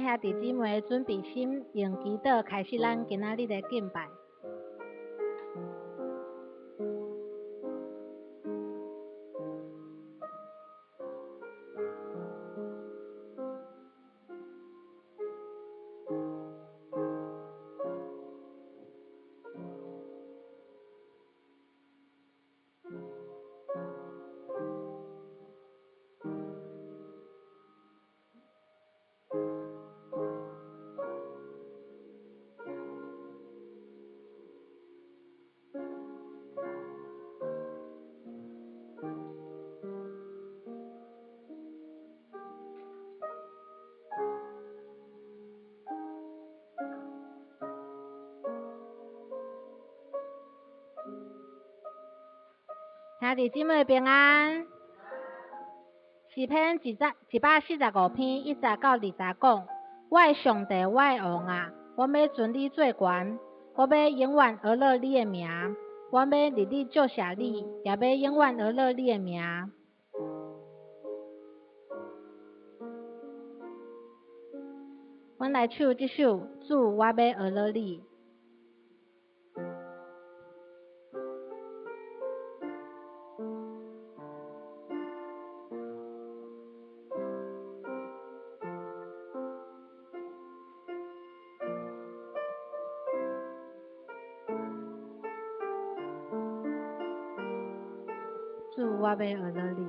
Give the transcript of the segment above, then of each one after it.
兄弟姊妹准备心，用祈祷开始咱今仔日的敬拜。兄弟姊妹平安。诗篇145篇1节到2节讲：我的上帝，我的王啊，我要尊你做权，我要永远学乐你的名，我要日日祝谢你，也要永远学乐你的名。阮来唱这首《主，我要学乐你》。主，我要学乐你。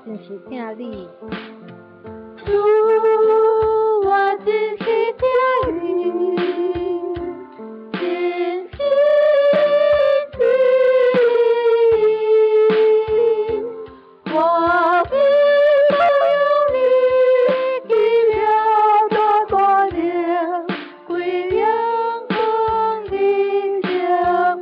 真是疼你，主，我真是疼你，真是疼你，我必用你奇妙的光亮，归阳光的照明。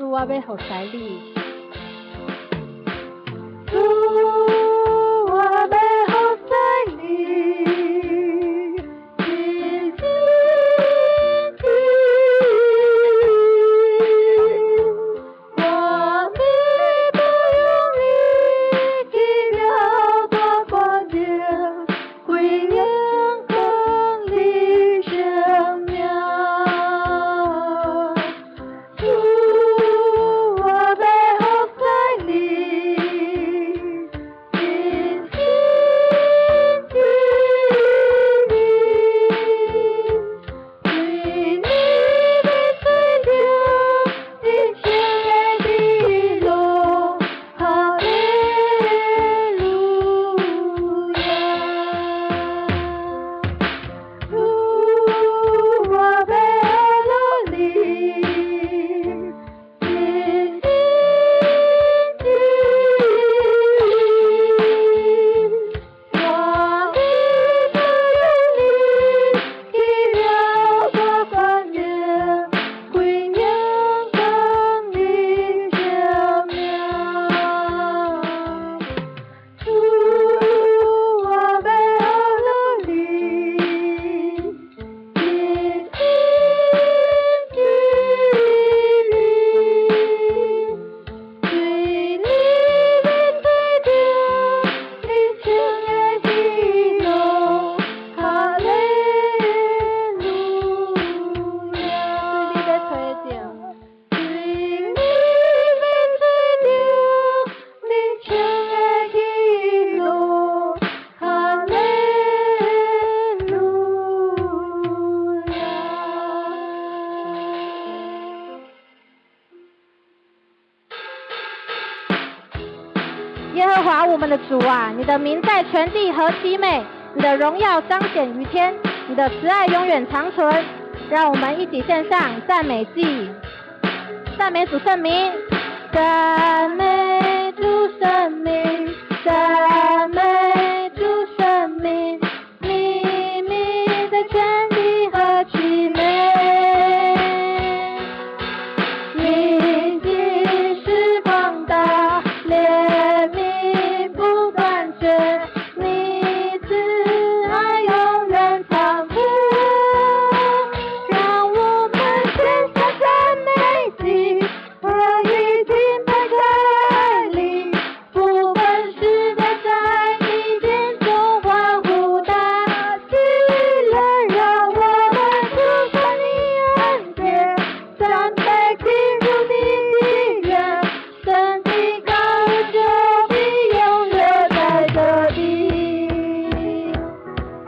我要服侍你，主，我要服侍你，真心的，我必用你奇妙的光亮，归阳光的照明。我要耶和华我们的主啊，你的名在全地何其美，你的荣耀彰显于天，你的慈爱永远长存。让我们一起献上赞美祭，赞美主圣名，赞美主圣名，赞美主圣名，你名在全地何其美，你既是广大，怜悯不断绝，你慈爱永远长存。让我们献上赞美祭，和一敬拜在爱里，不分时代，在你殿中欢呼大喜乐。让我们祝福你恩典，赞美进入你的园，神的高就必永留在这里。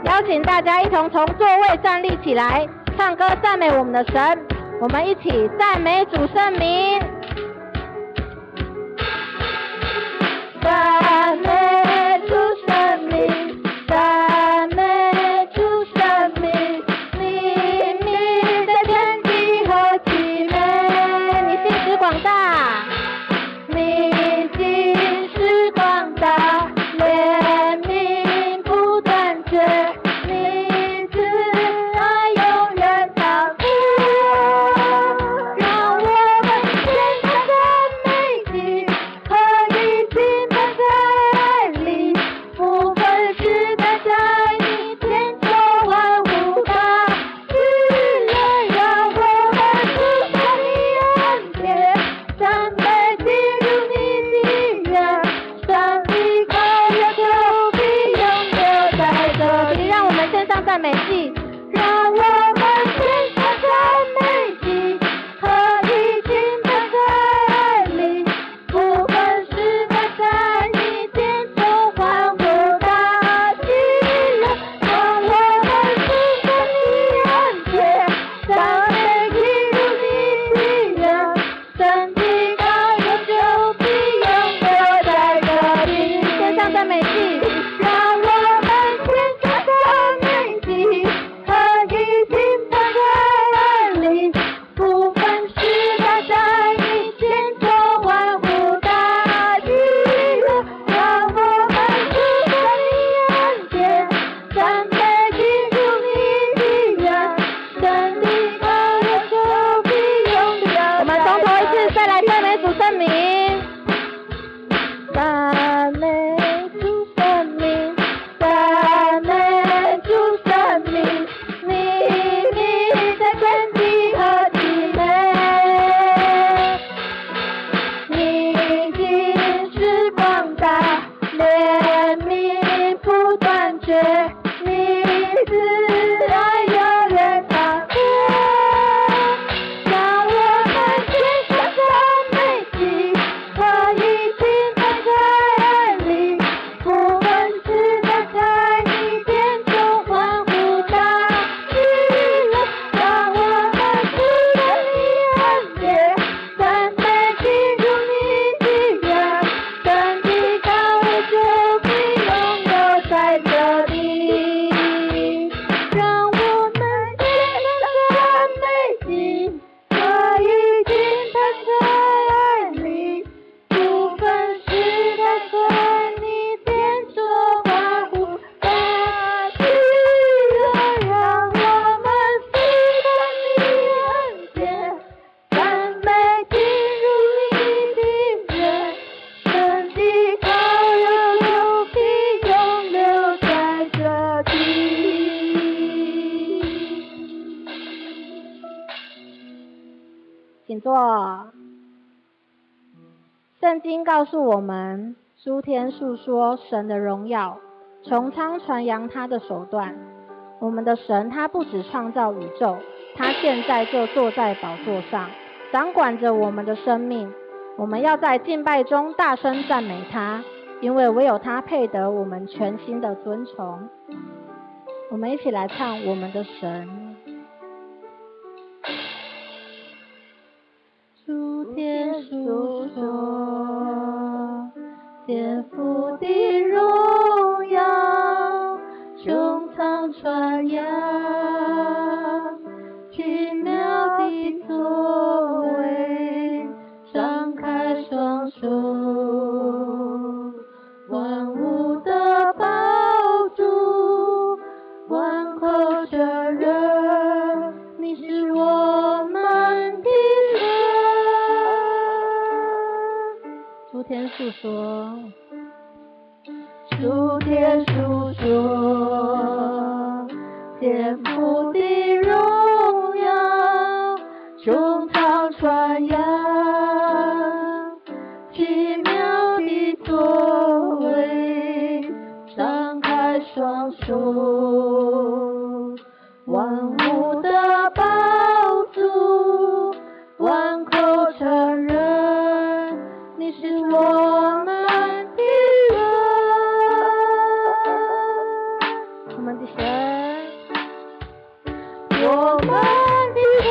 邀请大家一同从座位站立起来，唱歌赞美我们的神。我们一起赞美主圣名，赞美主圣名，赞美主圣名，你名在天地何其美，你心识广大，你心识广大，怜悯不断绝，你慈爱永远长存。让我们献上赞美祭，和一敬拜在爱里，不分时代，在你殿中欢呼大喜乐。让我们祝福你恩典，赞美进入你的园，上帝高就必永留在这里。让我们献上赞美祭，让我们献上赞美祭，和一敬拜在爱里，不分时代，在你殿中欢呼大喜乐。让我们祝福你恩典，赞美进入你的园，神的高就必永留在这里。献上赞美祭，让我们献上赞美祭，和一敬拜在爱里，不分时代，在你殿中欢呼大喜乐。让我们祝福你恩典，赞美进入你的园，神的高就必永留。我们从头一次再来赞美主圣名，赞美主圣名，赞美主圣名，你名在天地何其美，你既是广大，怜悯不断绝，你慈爱永远长存。让我们献上赞美祭，和一敬拜在爱里，不分时代，在你殿中欢呼大喜乐。让我们祝福你恩典，赞美进入你的园，神的高就必永留在这里。让我们献上赞美祭，和一敬拜在爱里，不分时代，在你殿中欢呼大喜乐。让我们祝福你恩典，赞美进入你的园，神的高就必永留在这里。请坐。圣经告诉我们，诸天述说神的荣耀，穹苍传扬他的手段。我们的神他不只创造宇宙，他现在就坐在宝座上，掌管着我们的生命。我们要在敬拜中大声赞美他，因为唯有他配得我们全心的尊崇。我们一起来唱我们的神。诸天述说，天父诉说。诸天述说天父的荣耀，穹苍传扬奇妙的作为，张开双手，万物的宝足，万口承认你是我们的神，我们的神，我们的神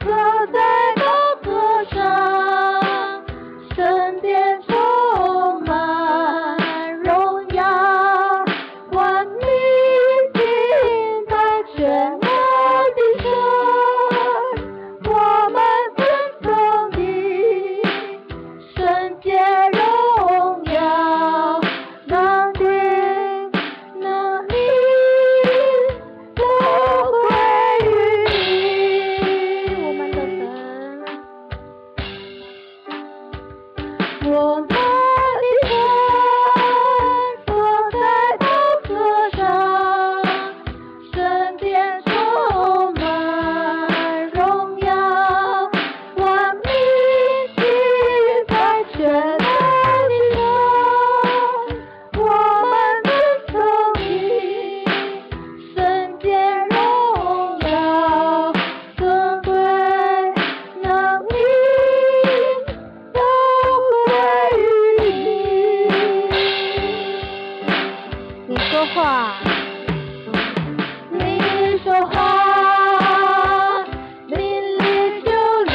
坐在宝座上，圣殿充满荣耀，万民敬拜全能的神，我们尊崇你，圣洁荣耀，能力能力都归于你，我们的神，我们的神坐在宝座上，圣殿充满荣耀，万民敬拜全能的神，我们尊崇你，圣洁荣耀，尊贵能力都归于你说话，你，你说话，命里就理，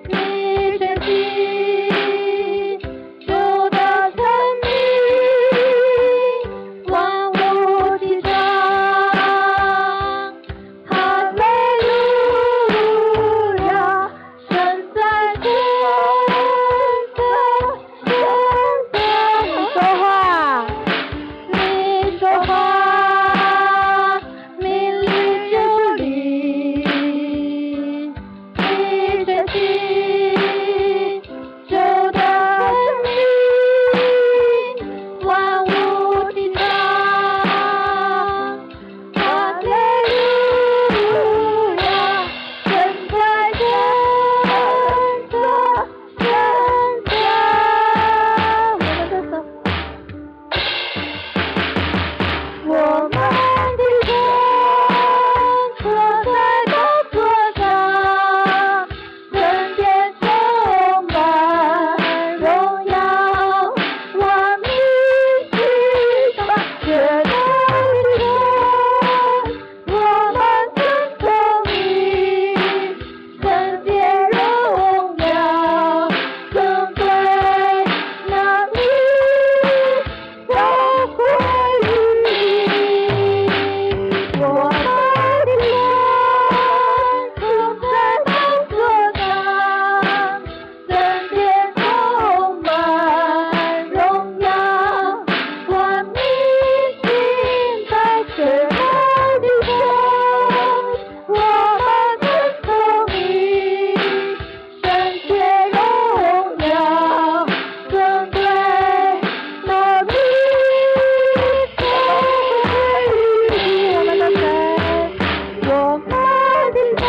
你全心就得成你，万物齐唱，哈利路亚，神在天的神在。你说话，你说话，命里就理，你全心就得成你，万物齐唱，哈利路亚，神在天的神在。我们的神坐在宝座上，圣殿充满荣耀，万民敬拜全能的神，我们尊崇你，圣洁荣耀，尊贵能力都归于你，我们的神坐在宝座上，圣殿充满荣耀，万民敬拜全能的神，我们尊崇你，圣洁荣耀，尊贵能力都归于你，我们的神，我们的神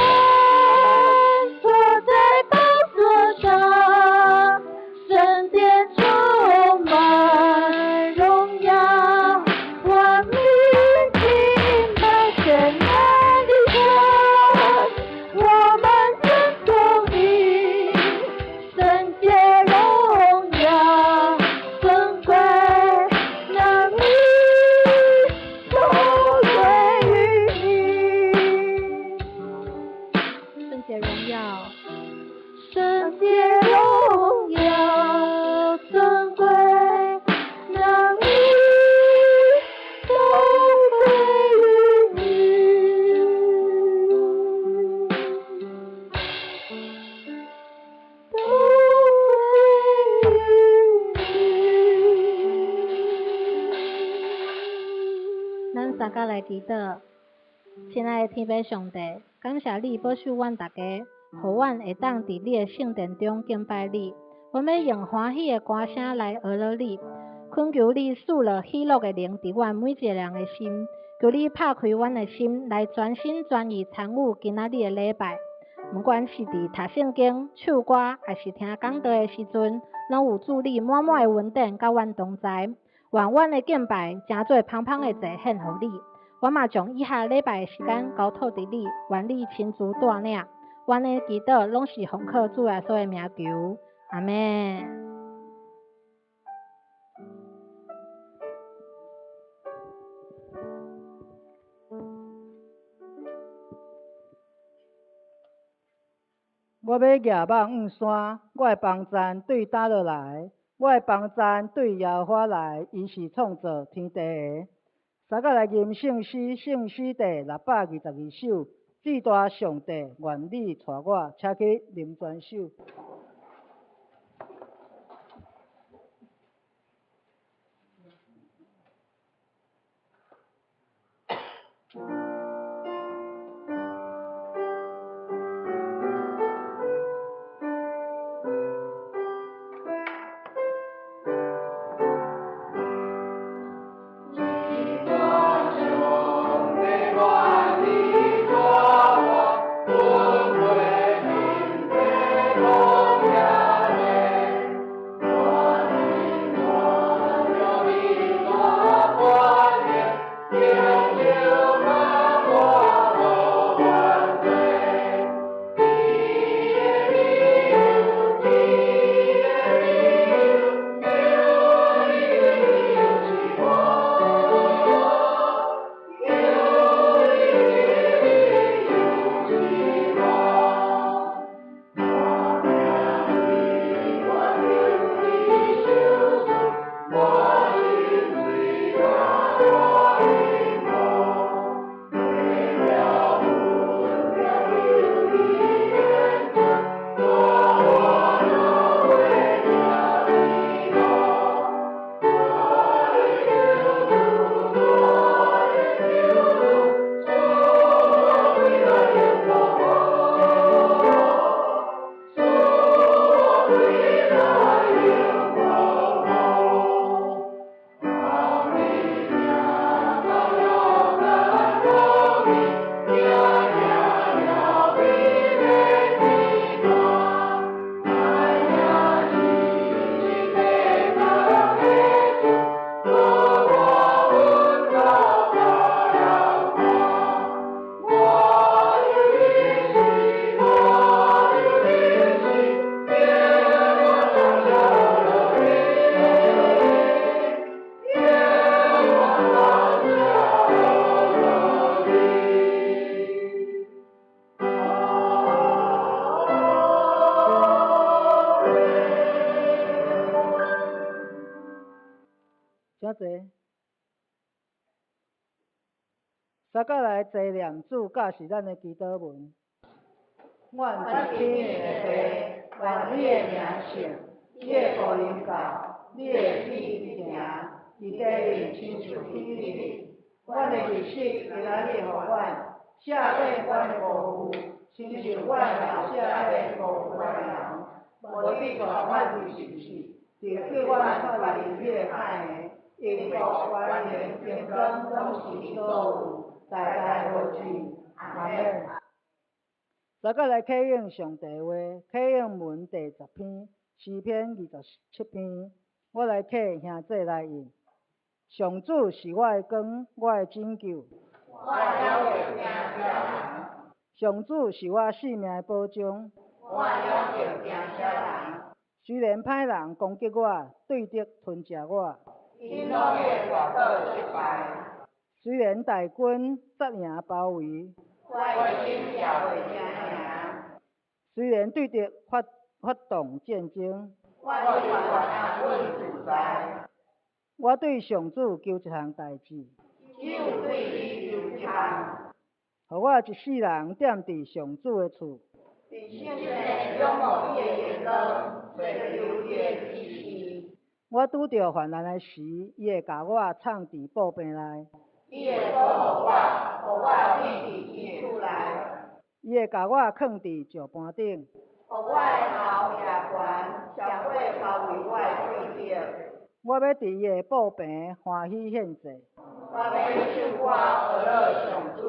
坐在宝座上，圣殿充满荣耀，万民敬拜全能的神，我们尊崇你，圣洁荣耀，尊贵能力都归于你，圣洁荣耀，圣洁荣耀，尊贵能力都归于你。都归于你。咱三甲来祈祷，亲爱的天父上帝，感谢你保守阮大家，互阮会当伫你的圣殿中敬拜你。阮要用欢喜的歌声来学乐你，恳求你赐落喜乐的灵伫阮每一个人的心，求你拍开阮的心，来全心全意参与今仔日的礼拜。不管是伫读圣经、唱歌，还是听讲道的时阵，拢有主你满满的恩典甲阮同在。愿阮的敬拜诚做芳芳的祭献互你。我嘛将以下礼拜的时间交托伫你，愿你亲自带领。阮的祈祷拢是奉靠主耶稣的名求，阿们。我要举网山，我的帮赞对打落来，我的帮赞对耶和华来，伊是创造天地的。三甲来吟圣诗，圣诗第622首，至大上帝，愿你带我，请去吟全首。请坐。三甲来坐念主教是咱的祈祷文。阮是天的父，愿你的名圣，你的福音到，你的旨意行，伫地面亲像天里。阮的日食今仔日予阮，赦免阮的辜负，亲像阮老赦免辜负阮人，无逼着阮入刑死，就叫阮脱离迄个歹的。因国、权力、荣光，拢是你所有，代代无尽。阿们。三甲来启应上帝话，启应文第10篇，诗篇27篇。我来启兄弟来应。上主是我的光，我的拯救。我了着惊小人。上主是我性命的保障。我了着惊小人。虽然歹人攻击我，对敌吞食我。因拢会跋倒失败。虽然大军扎营包围，我的心也袂惊赢。虽然对敌发动战争，我是全安稳自在。我对上主求一项代志，只有对你求一项，互我一世人踮伫上主的厝，伫圣殿拥护伊的言论，寻求伊的指示。我拄着患难的时，伊会甲我藏伫布棚内。伊会保护我，互我隐伫伊的厝内。伊伊会甲我囥伫石盘顶。互我的头也悬，上尾包围我的嘴角。我要伫伊的布边欢喜献祭。我要唱歌学乐上主。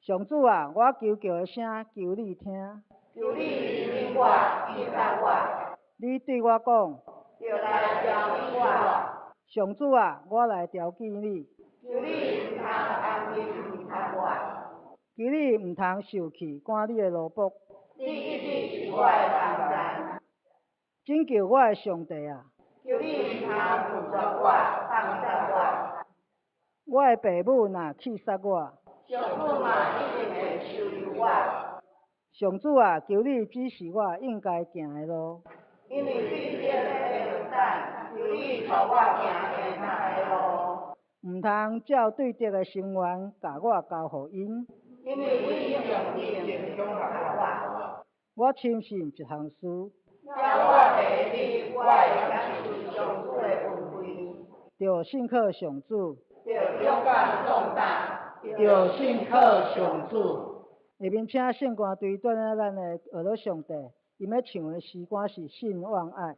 上主啊，我求叫的声求你听。求你聆听我，应答我。你对我讲，就来调理我。上主啊，我来调戏你。求你唔通安慰唔通我。求你唔通受气赶你的萝卜。你一直是我的帮助。拯救我的上帝啊！求你唔通拒绝我，放下我。我的父母若气杀我，上主嘛一定会收留我。上主啊，求你指示我应该行的路。因为你借的良善，求你带我行天堂的路。唔通照对德的成员，甲我交互因。因为你用定中我。我深信一项事，要我第一，我会享受上主的恩惠。着信靠上主，着勇敢壮大，着信靠上主。下面请圣歌队带领咱的学乐上帝，因要唱的诗歌是《信望爱》。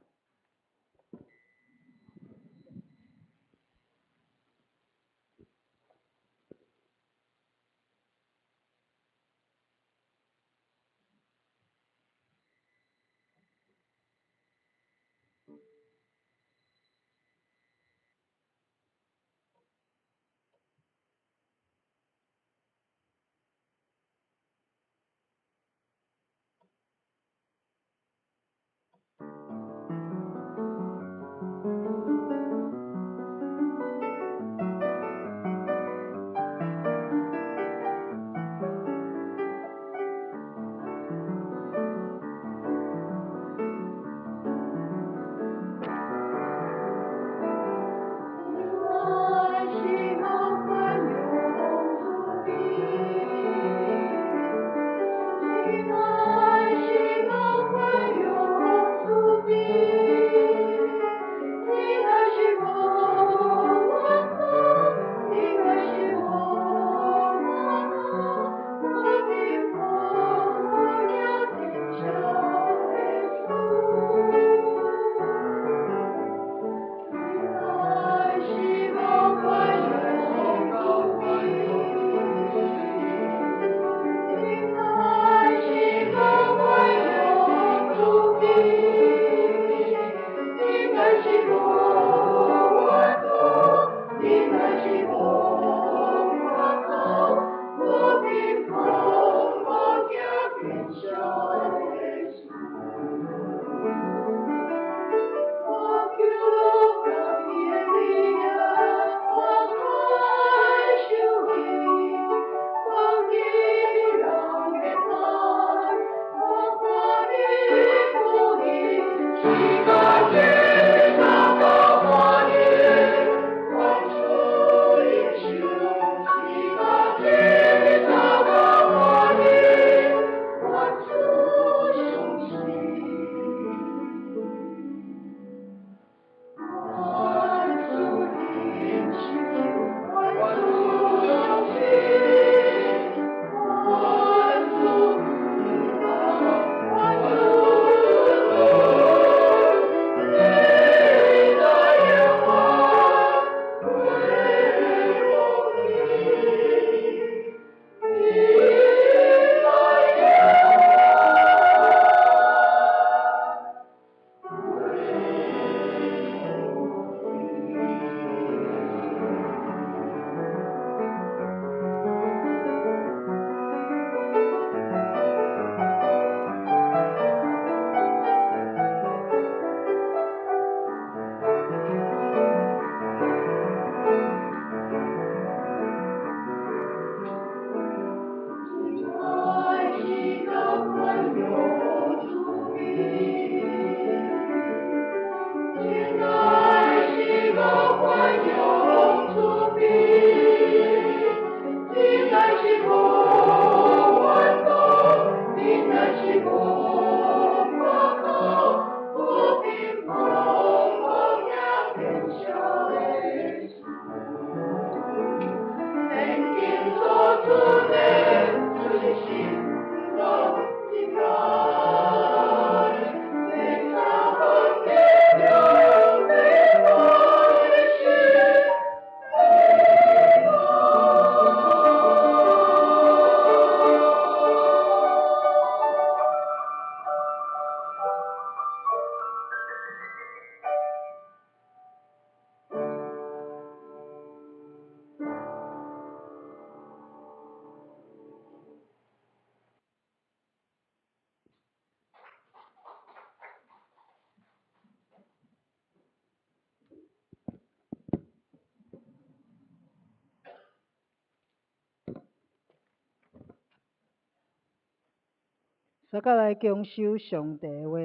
大家来共修上帝的话，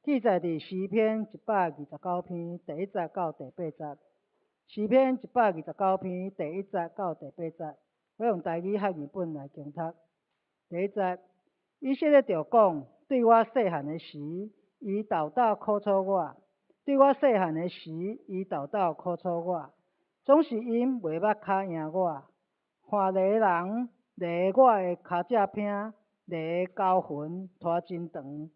记载伫诗篇129篇第1节到第8节。诗篇129篇第1节到第8节，我用台语和日本来共读。第1节，以色列就讲：对我细汉的时，伊豆豆苦楚我；对我细汉的时，伊豆豆苦楚我。总是因袂捌脚赢我，看个人勒我的脚趾拼，勒交魂拖真长。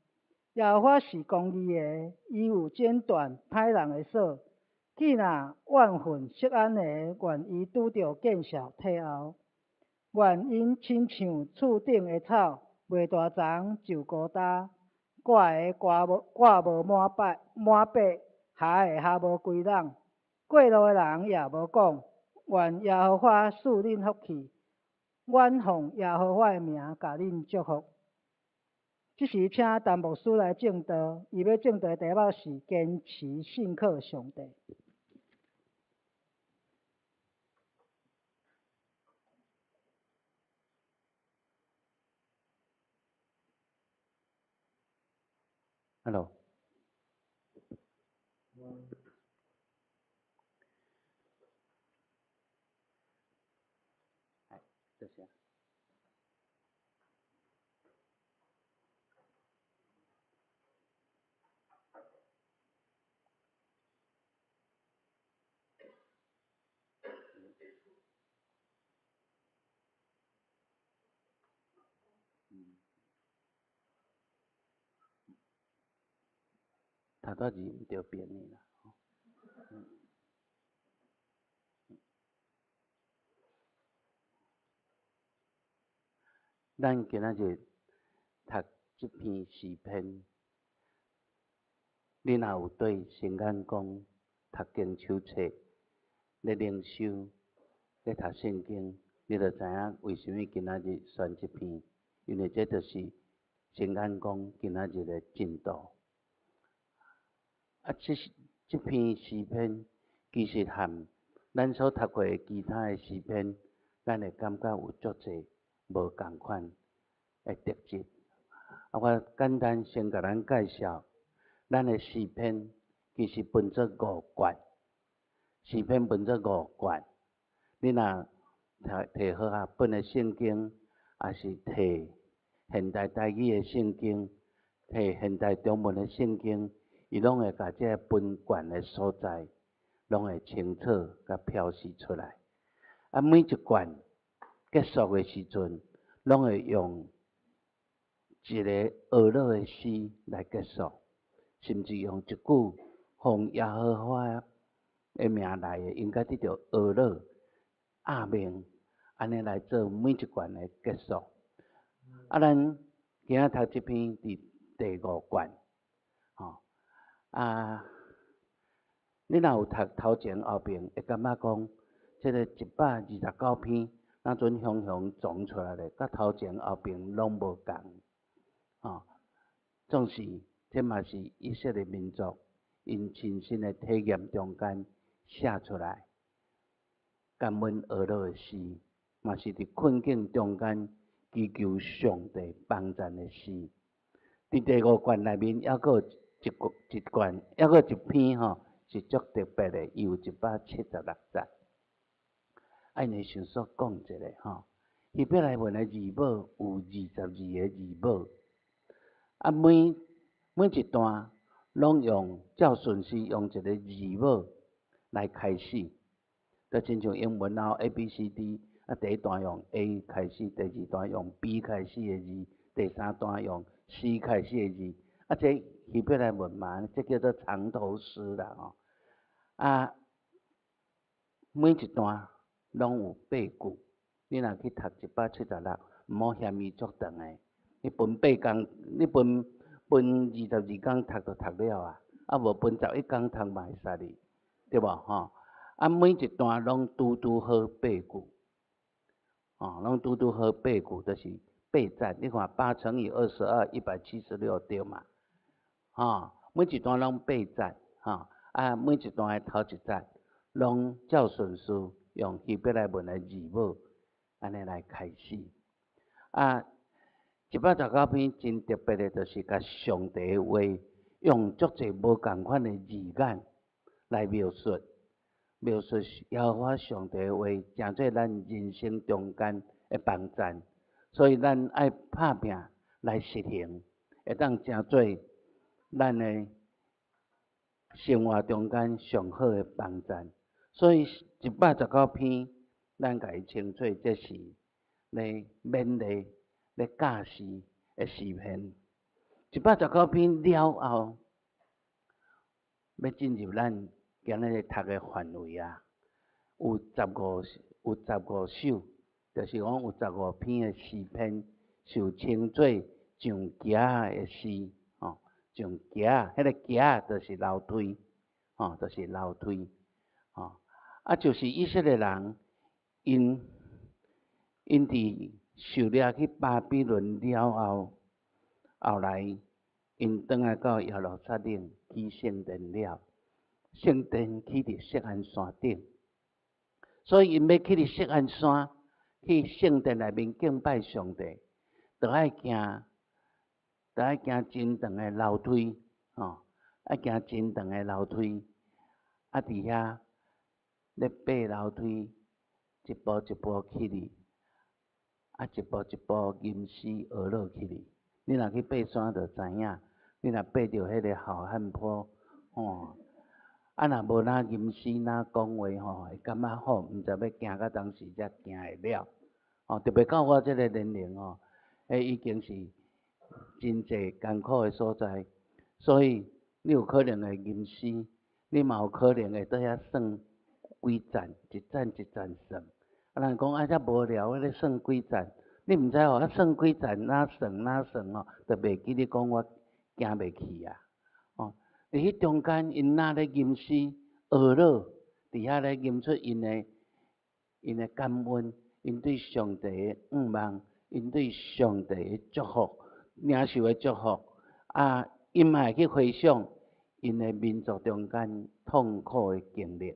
耶和华是公义的，伊有剪断歹人的手。既若怨恨色安的，愿伊拄着见笑退后；愿因亲像厝顶的草，袂大丛就孤单。挂无满背，下的还无归人。过路的人也无讲，愿耶和华赐恁福气。愿奉耶和华的名，甲恁祝福。即时请陈牧师来证道，伊要证道的题目是坚持信靠上帝。Hello。这些。头拄字毋着变的啦。咱今仔日读即篇诗篇，你若有对圣眼讲读经手册咧灵修咧读圣经，你就知影为什么今仔日选即篇，因为这就是圣眼讲今仔日的进度。即篇诗篇其实和咱所读过其他的诗篇，咱会感觉有足侪无共款的特质。我简单先甲咱介绍，咱的诗篇其实分做5卷，诗篇分做5卷。你若摕好啊本的圣经，也是摕现代台语的圣经，摕现代中文的圣经，伊拢会甲这分卷的所在，拢会清楚甲标示出来。每一卷结束的时阵，拢会用一个俄勒的诗来结束，甚至用一句奉耶和华的名来的，应该得到俄勒阿明，安尼来做每一卷的结束。咱今仔读这篇第5卷，你若有读头前后边，会感觉讲，这个129篇，那阵雄雄撞出来的，甲头前后边拢无共。总是这嘛是以色列民族因亲身的体验中间写出来，感恩俄勒的诗，嘛是伫困境中间祈求上帝帮助的诗。伫第5卷内面，还佫有一卷，还佫一篇是足特别的，伊有176节。按你想说讲一下希伯来文的字母有22个字母，每一段拢用照顺序用一个字母来开始，就亲像英文ABCD， 第一段用 A 开始，第二段用 B 开始的字，第三段用 C 开始的字，这希伯来文嘛，这叫做长头诗啦每一段拢有8句，你若去读176，毋好嫌伊足长的。你分8工，你分22工读就读了无分11工读嘛会使哩，对无每一段拢拄好8句，拢拄好8句，就是8节。你看8乘以22，176对嘛？每一段拢8节每一段的头一节拢照顺序用希伯来文的字母安尼来开始。119篇真特别的，就是甲上帝的话用足侪无共款的字眼来描述耶和华上帝的话，诚做咱人生中间的帮站。所以咱爱拍拼来实行，会当诚做咱的生活中间上好的帮站。所以119篇，咱甲伊称作这是咧勉励、咧教示的诗篇。119篇了后，要进入咱今日咧读的范围啊，有15首，就是讲有15篇的诗篇，受称作上行的诗，上行，迄个行就是楼梯，就是楼梯，就是以色列人因伫受掠去巴比伦了后来因转来到耶路撒冷起圣殿了，圣殿起伫锡安山顶，所以因要去伫锡安山去圣殿内面敬拜上帝，就爱行真长的楼梯，爱行真长的楼梯，伫遐咧爬楼梯，一步一步起哩，一步一步吟诗学落起哩。你若去爬山就知影，你若爬着迄个好汉坡，若无哪吟诗哪讲话会感觉好，毋知要行到当时才行会了。特别到我即个年龄已经是真侪艰苦的所在，所以你有可能会吟诗，你嘛有可能会在遐算几赞，一赞一赞算。人讲遮无聊，咧算几赞，你毋知算几赞哪算就袂记你讲我行袂去啊。伫迄中间，因若咧吟诗学乐，伫遐咧吟出因的感恩，因对上帝的仰望，因对上帝的祝福，领受的祝福。因嘛会去回想因的民族中间痛苦的经历，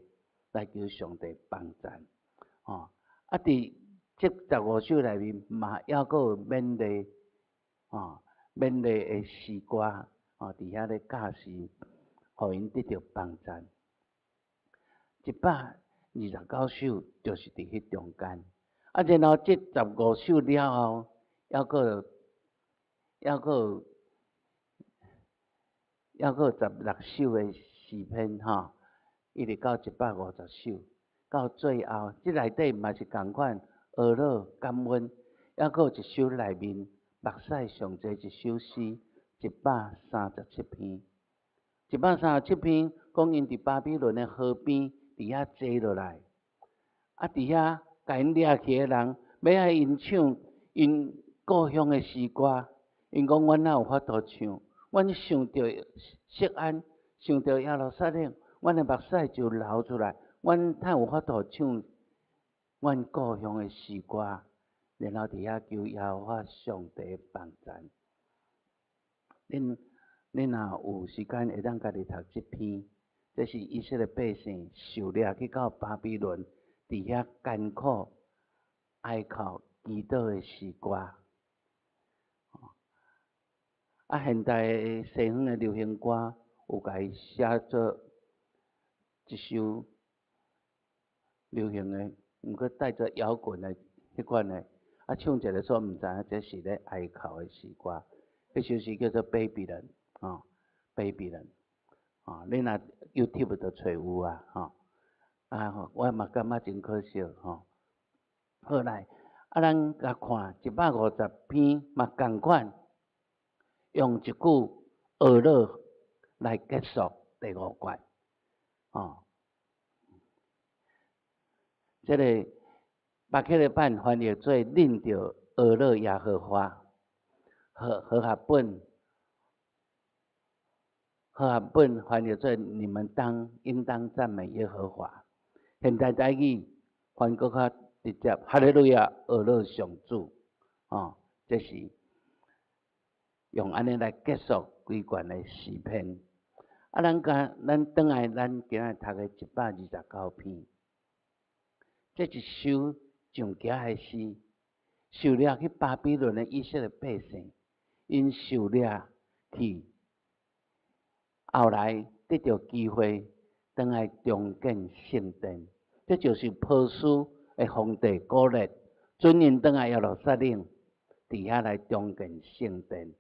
来求上帝帮赞。伫这15首内面嘛，还阁有勉励，勉励的诗歌，伫遐咧教示，互因得到帮赞。129首就是伫迄中间，然后这15首了后，还阁有16首的诗篇，一直到150首，到最后，这内底嘛是共款，学乐感恩，还阁有一首内面目屎上侪一首诗，137篇。137篇讲因伫巴比伦的河边，伫遐坐落来，伫遐甲因掠去的人，要爱因唱因故乡的诗歌。因讲阮哪有法度唱？阮想到锡安，想到耶路撒冷，阮的目屎就流出来。阮哪有法度唱阮故乡的诗歌？然后伫遐求耶和华上帝帮赞。恁若有时间会当家己读这篇，这是以色列百姓受掠去到巴比伦，伫遐艰苦哀哭祈祷的诗歌。现代的西方的流行歌有甲伊写做一首流行的，毋过带着摇滚的迄款的，唱一个说毋知影这是咧哀哭的诗歌。迄首诗叫做《Baby 人》，Baby 人，你若 YouTube 就找有啊，我嘛感觉真可惜好来，咱甲看150篇嘛共款。用一句学乐来结束第5卷，这个巴克利版翻译做恁着学乐耶和华，和合本翻译做你们应当赞美耶和华。现代台语翻搁较直接，哈利路亚学乐上主，这是。用安尼来结束规卷的诗篇。咱转来，咱今日读的129篇，这一首上行的诗，受掠去巴比伦的以色列百姓，因受掠去，后来得到机会，倒来重建圣殿。这就是波斯的皇帝古列准因倒来耶路撒冷，伫遐来重建圣殿。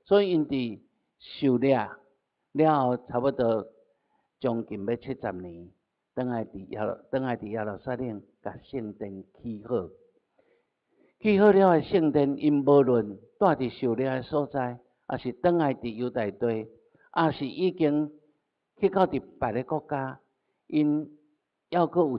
所以因伫受掠了后，差不多将近要70年，倒来伫耶路撒冷，甲圣殿起好。起好了的圣殿，因无论住伫受掠的所在，也是倒来伫犹大地，也是已经去到伫别个国家，因还佫有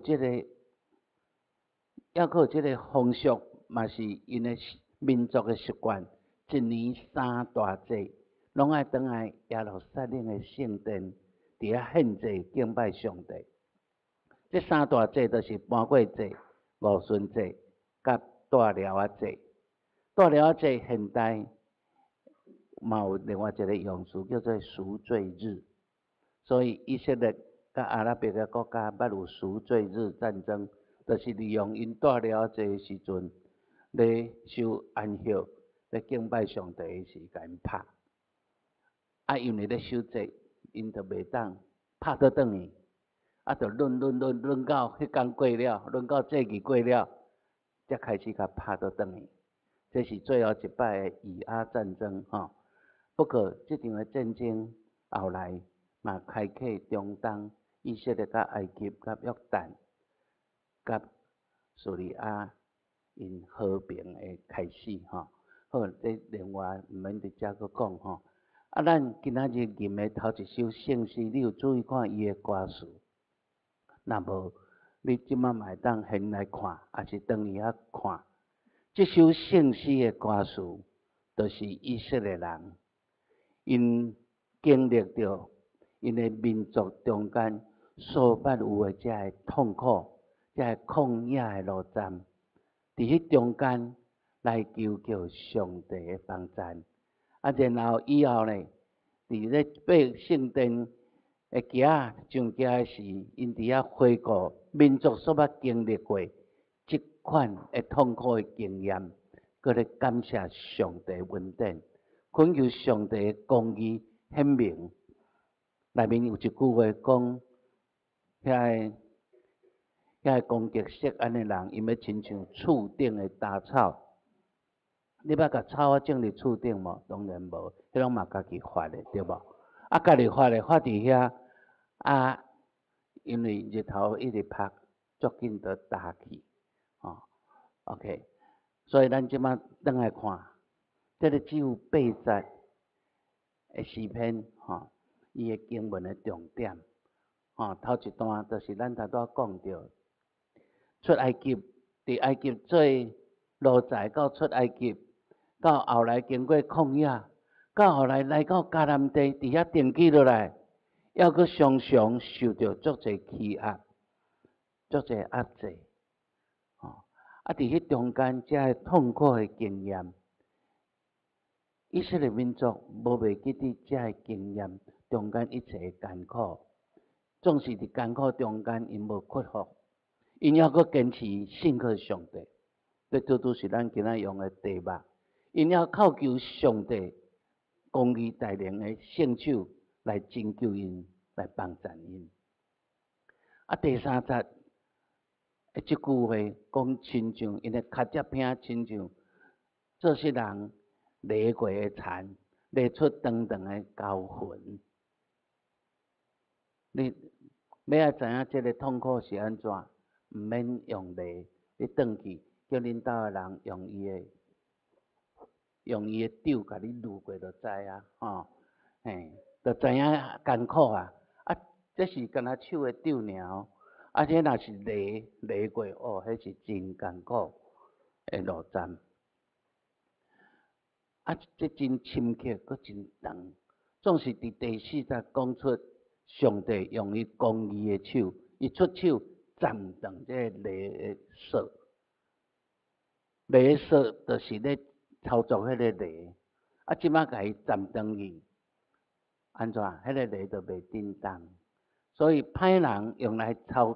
即个风俗，嘛是因的民族的习惯，一年3大节，拢爱倒来耶路撒冷的圣殿，伫遐献祭敬拜上帝。这3大节就是搬过节、五旬节、甲大寮仔节。大寮仔节现代嘛有另外一个用词叫做赎罪日，所以以色列甲阿拉伯个国家捌有赎罪日战争，就是利用因大寮仔节的时阵，咧受安息、咧敬拜上帝的时间拍。因为咧守节，因就袂当拍倒转去，就论到迄天过了，论到节期过了，才开始甲拍倒转去。这是最后一摆的以阿战争吼。不过这场的战争后来嘛开启中东以色列甲埃及甲约旦甲叙利亚因和平的开始吼。好，这另外毋免伫遮佫讲吼。咱今仔日吟的头一首圣诗，你有注意看伊的歌词？若无，你即马嘛会当现来看，也是当伊遐看。这首圣诗的歌词，就是以色列人因经历着因的民族中间所捌有的遮个痛苦、遮个旷野的路站，伫迄中间来求叫上帝的帮助。然后以后呢，伫咧爬圣殿的埕上埕的时，因伫遐回顾民族所捌经历过即款的痛苦的经验，搁咧感谢上帝恩典，恳求上帝的公义显明。内面有一句话讲，遐个攻击色安的人，因要亲像厝顶的杂草。你捌甲草啊种伫厝顶无？当然无，迄拢嘛家己发的，对无？家己发的，发伫遐因为日头一直晒，足紧就焦去。OK， 所以咱即马转来看，这个只有8节的诗篇，伊的经文的重点，头一段就是咱头拄讲到出埃及，伫埃及做奴才到出埃及，到后来经过旷野，到后来来到迦南地，伫遐定居落来，还佫常常受到足侪欺压，足侪压制。伫迄中间，遮个痛苦的经验，以色列民族无袂记伫遮个经验中间一切艰苦，总是伫艰苦中间，因无屈服，因还佫坚持信靠上帝。这拄是咱今仔用的题目，因要靠求上帝公义带领的圣手来拯救因，来帮助因。第3节。即句话讲，亲像因的脚趾片，亲像做些人犁过的田，犁出长长的沟痕。你要知影这个痛苦是安怎，毋免用犁，你转去叫恁兜的人用伊的手甲你撸过就知啊，就知影艰苦啊。这是干那手的手尔。这若是犁过，迄是真艰苦的路站。这真深刻，佫真长。总是伫第4节讲出上帝用伊公义的手，伊出手斩断这个犁的索。犁的索就是咧操作迄个犁，即马甲伊斩断去，安怎？迄个犁就袂振动。所以歹人用来操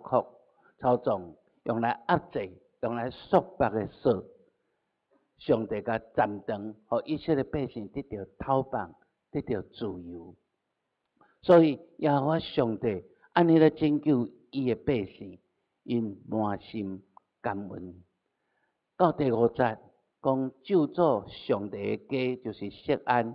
纵、用来压制、用来束缚的索，上帝甲暂停，互以色列百姓得到逃放，得到自由。所以耶和华上帝安尼来拯救伊的百姓，因满心感恩。到第5节讲咒诅上帝的家就是锡安，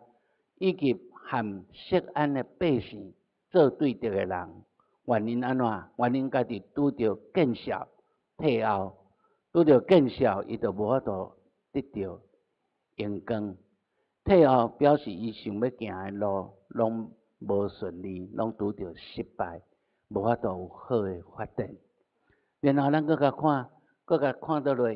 以及和锡安的百姓做对敌的人，原因安怎？原因家己拄着见效退后，拄着见效，伊就无法度得到阳光。退后表示伊想要行的路拢无顺利，拢拄着失败，无法度有好的发展。然后咱搁甲看倒落，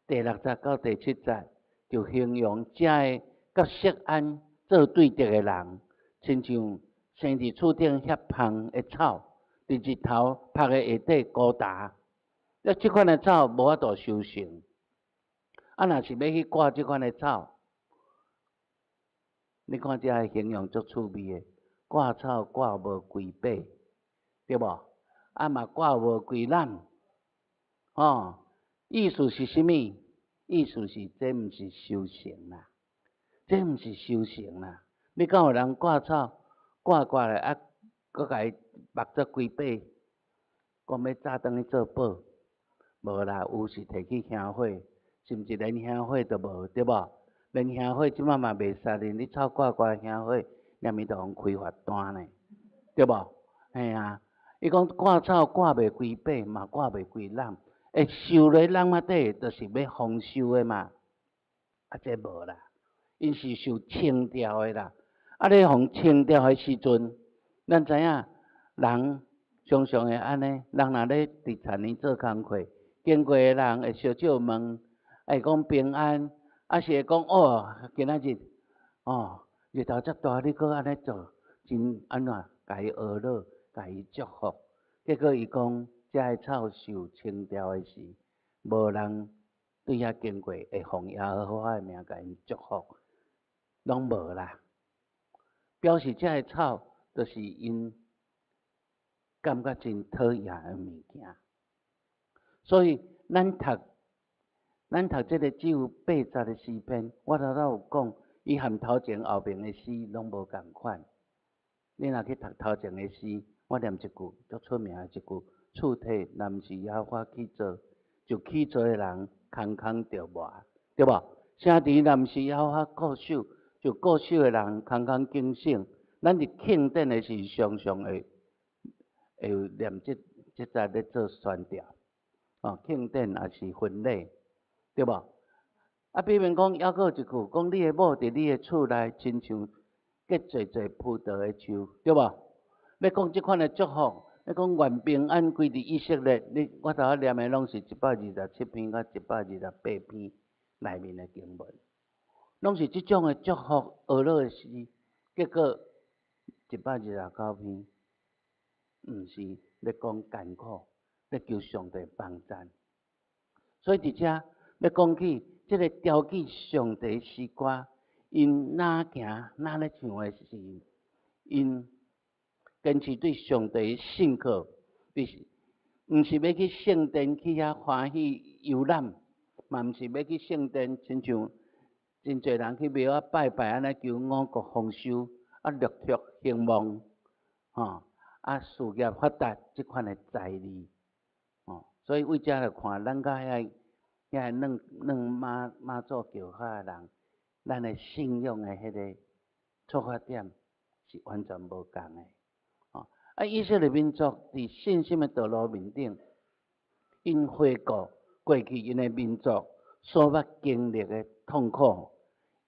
第6节到第7节就形容遮个甲锡安做对敌的人，亲像生伫厝顶遐芳的草，伫日头晒的下底高大。即款的草无法度收成。若是要去挂即款的草，你看遮个形容足趣味的，挂草挂无规把，对无？嘛挂无规篮，意思是啥物？意思是这毋是修行啦，这毋是修行啦。你敢有人挂草挂咧，搁甲伊绑做规把，讲要早转去做宝？无啦，有是摕去兄会，甚至连兄会都无，对无？连兄会即摆嘛袂杀哩，你草挂兄会，连咪都互开罚单呢，对无？嘿啊，伊讲挂草挂袂规把，嘛挂袂规篮，会收咧篮仔底，就是要丰收的嘛。这无啦，因是受清调的啦。咧互清调的时阵，咱知影人常常会安尼，人若咧伫田里做工课，经过的人会小少问，会讲平安，是会讲今仔日日头遮大，你搁安尼做，真安怎？甲伊呵乐，甲伊祝福。结果伊讲，遮个草受清调的时，无人对遐经过会奉耶和华的名甲因祝福，拢无啦。表示遮个草就是因感觉真讨厌的物件。所以咱读这个只有8节的诗篇，我头有讲，伊含头前后面的诗拢无共款。你若去读头前的诗，我念一句足出名的一句：厝体若毋是耶和华去做，就去做的人空空着磨，对无？城池若毋是耶和华固守，就固守的人空空警醒。咱伫庆典的时，常常会念这节咧做宣调。庆典也是婚礼，对无？比方讲，还佫有一句讲，你的某伫你的厝内，亲像结济济葡萄的树，对无？要讲即款的祝福，要讲愿平安归伫以色列。我头仔念的拢是127篇到128篇内面的经文，拢是即种的祝福呵乐的诗。结果129篇，毋是咧讲艰苦，咧求上帝帮赞。所以伫遮要讲起即个调起上帝诗歌，因哪行哪咧唱的是，因坚持对上帝信靠，毋是要去圣殿去遐欢喜游览，嘛毋是要去圣殿，亲像真侪人去庙仔拜拜，安尼求五谷丰收，乐福兴旺，事业发达即款的财力，所以为遮来看，咱甲遐软妈祖教下的人，咱的信仰的迄个出发点是完全无共的。以色列民族伫信心的道路面顶，因回顾过去因的民族所捌经历的痛苦，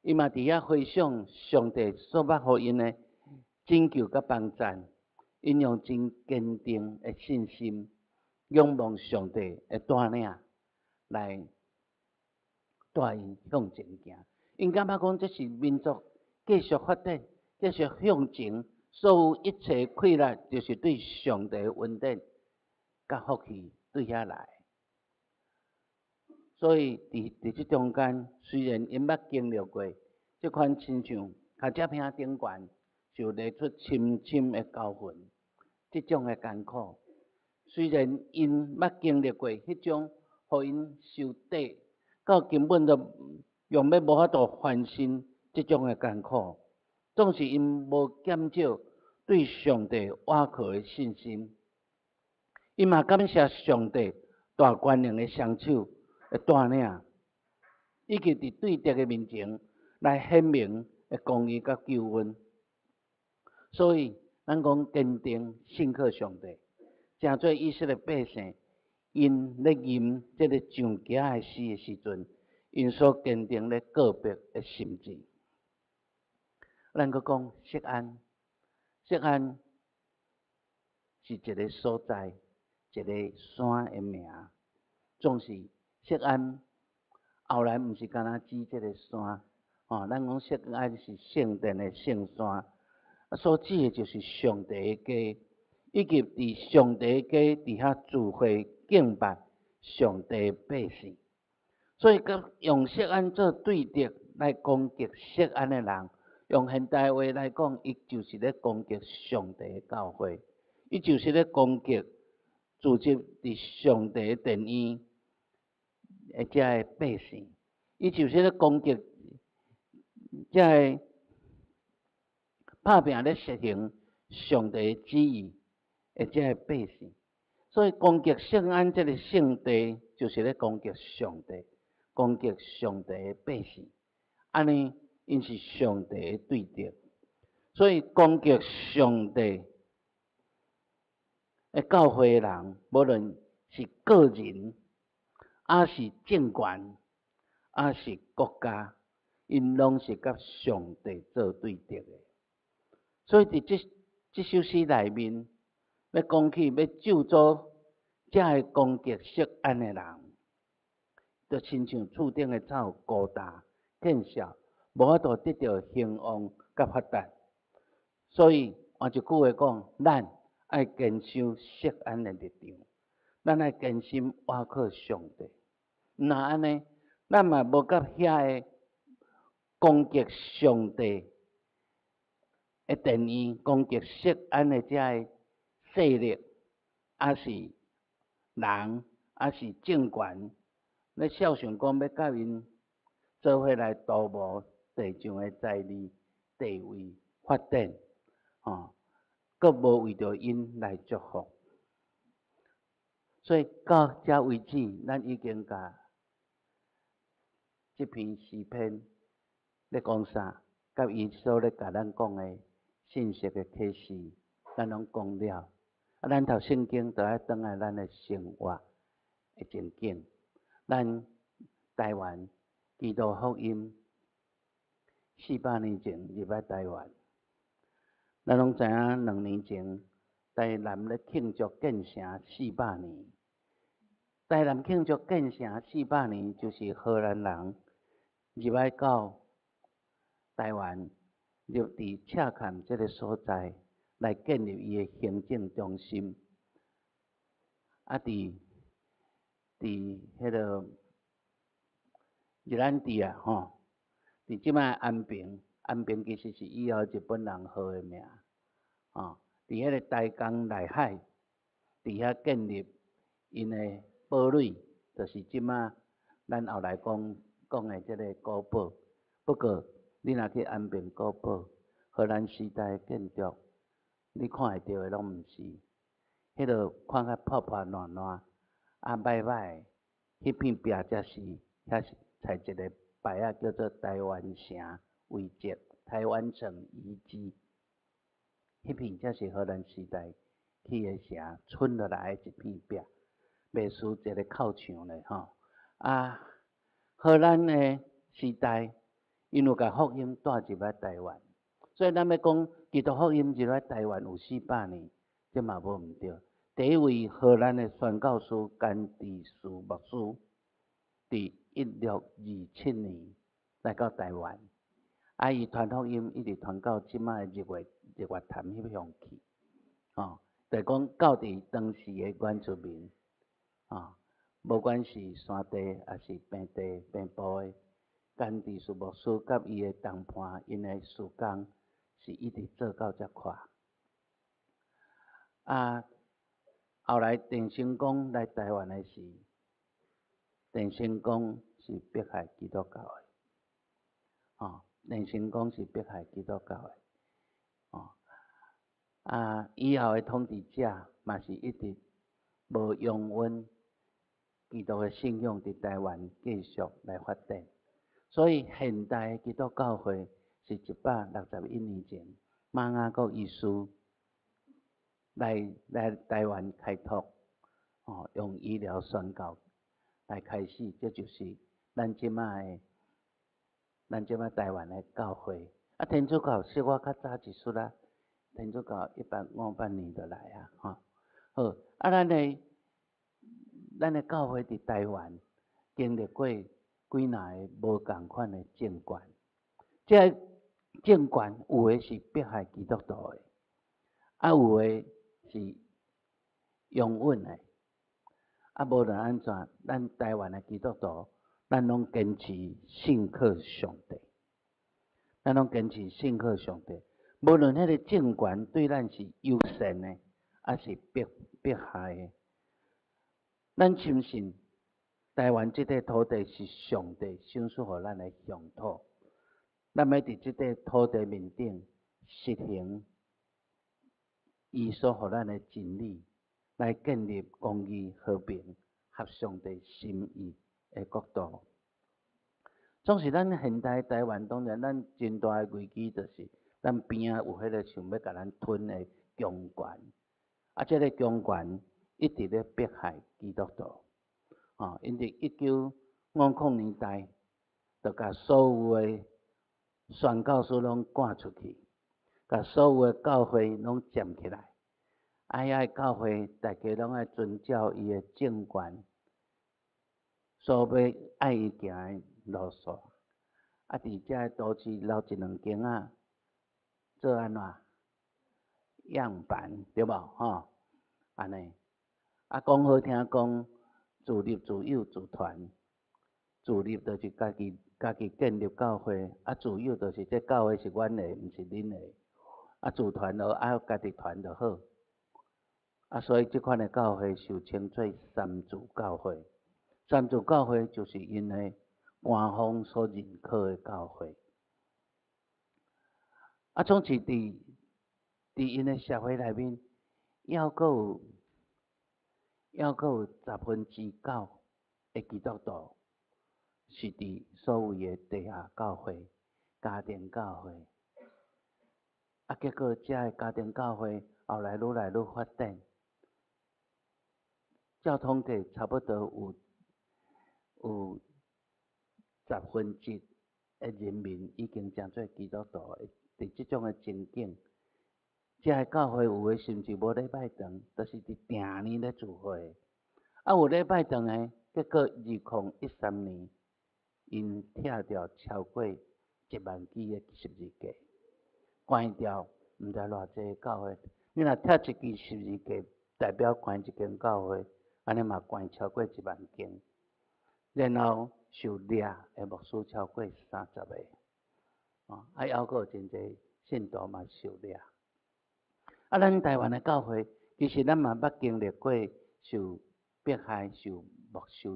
伊嘛伫遐回想上帝所捌互因的拯救甲帮赞，因用真坚定的信心，仰望上帝的带领来带因向前行。因感觉讲这是民族继续发展、继续向前。所有一切快乐，就是对上帝的恩典甲福气对遐来。所以伫即中间，虽然因捌经历过即款亲像脚趾片顶悬，就列出深深的教训，即种的艰苦。虽然因捌经历过迄种互因受底，到根本就用要无法度翻身即种诶艰苦，总是因无减少对上帝倚靠诶信心。伊嘛感谢上帝大权能诶双手诶带领，以及伫对敌诶面前来显明诶公义甲救恩。所以，咱讲坚定信靠上帝，诚做以色列百姓因咧吟即个上家诶诗诶时阵，因所坚定咧告别诶心志。咱阁讲锡安，锡安是一个所在，一个山诶名。总是锡安后来毋是干那指即个山，咱讲锡安是圣殿诶圣山。所指的就是上帝的家，以及伫上帝的家伫遐聚会敬拜上帝的百姓。所以，甲用锡安做对敌来攻击锡安的人，用现代话来讲，伊就是咧攻击上帝的教会，伊就是咧攻击组织伫上帝的殿院的遮个百姓，伊就是咧攻击遮个拍拼咧实行上帝的旨意的遮个百姓，所以攻击圣安这个圣地，就是咧攻击上帝，攻击上帝的百姓。安尼，因是上帝的对敌，所以攻击上帝的教会的人，无论是个人，还是政权，还是国家，因拢是甲上帝做对敌的。所以伫即首诗内面，要讲起要救助遮个攻击锡安的人，就亲像厝顶的草孤大见效，无法度得到兴旺甲发达。所以换一句话讲，咱爱坚守锡安的立场，咱爱坚心倚靠上帝。若安尼，咱嘛无甲遐个攻击上帝的殿院，攻击锡安的遮个势力，还是人，还是政权，咧孝顺讲要甲因做伙来图谋地上的财力、地位、发展，阁无为着因来祝福。所以到遮为止，咱已经甲这篇诗篇咧讲啥，甲伊所咧甲咱讲的信息的启示，咱拢讲了。咱读圣经就要转来咱的生活的情景。咱台湾基督福音400年前入来台湾，咱拢知影2年前台南咧庆祝建城400年。台南庆祝建城400年，就是荷兰人入来到台湾，入伫赤坎这个所在来建立伊的行政中心。伫迄个日兰地啊，伫即摆安平，安平其实是以后日本人号的名，伫迄个台江内海，伫遐建立因的堡垒，就是即摆咱后来讲的即个古堡。不过，你若去安平古堡，荷兰时代建筑，你看会到的拢毋是，迄落看较破破烂烂，歹歹，迄片壁才是，遐是采一个牌仔叫做台湾城遗迹、台湾城遗迹，迄片才是荷兰时代去的城剩落来的一片壁，袂输一个靠墙咧荷兰的时代，因有甲福音带入来台湾，所以咱要讲基督福音入来台湾有400年，这嘛无毋对。第一位荷兰的宣教师甘地斯牧师，伫1627年来到台湾，伊传福音一直传到即摆日月潭迄向去，就讲到伫当时的原住民，无管是山地还是平地平埔的，甘地斯牧师甲伊的同伴，因的事工是一直做到遮快。后来郑成功来台湾的时，郑成功是迫害基督教的，连成讲是迫害基督教的，以后的统治者嘛是一直无容允基督的信仰伫台湾继续来发展，所以现代基督教会是161年前马雅各医师来台湾开拓，用医疗宣教来开始，这就是咱即摆台湾的教会。天主教说我较早一岁啦，天主教150年就来啊，好，咱的教会伫台湾经历过几哪个无共款的政权，这政权有的是迫害基督徒的，有的是容允的，无论安怎，咱台湾的基督徒，咱拢坚持信靠上帝，无论迄个政权对咱是友善的，还是迫害的。咱深信台湾这块土地是上帝赏赐予咱的乡土，咱要伫这块土地面顶实行伊所予咱的真理，来建立公义、和平、合上帝心意的国度。总是咱现代台湾，当然咱真大的危机就是咱边有迄个想要甲咱吞的强权，这个强权一直咧迫害基督徒。因伫1950年代，就甲所有的宣教士拢赶出去，甲所有的教会拢占起来。遐教会大家拢爱遵照伊的政权，所要爱伊行的路线。伫遮都市留一两间做安怎样板对无？安尼讲好听讲。自立自有自团，自立就是家己建立教会，自有就是这教会是阮的，毋是恁的。自团就家己团就好。所以这款的教会受称作三自教会。三自教会就是因的官方所认可的教会。总是伫因的社会内面，还佫有9%的基督徒是伫所谓的地下教会、家庭教会，结果遮的家庭教会后来愈来愈发展，照统计差不多有1/10的人民已经成做基督徒的，伫即种的情景。遮个教会有诶甚至无礼拜堂，都是伫定年咧聚会。有礼拜堂诶，结果2013年，因拆掉超过1万支诶十字架，关掉毋知偌济教会。你若拆一支十字架，代表关一间教会，安尼嘛关超过1万间。然后受掠诶牧师超过30个，还佫有真侪信徒嘛受掠。咱台湾的教会，其实咱嘛捌经历过受迫害、受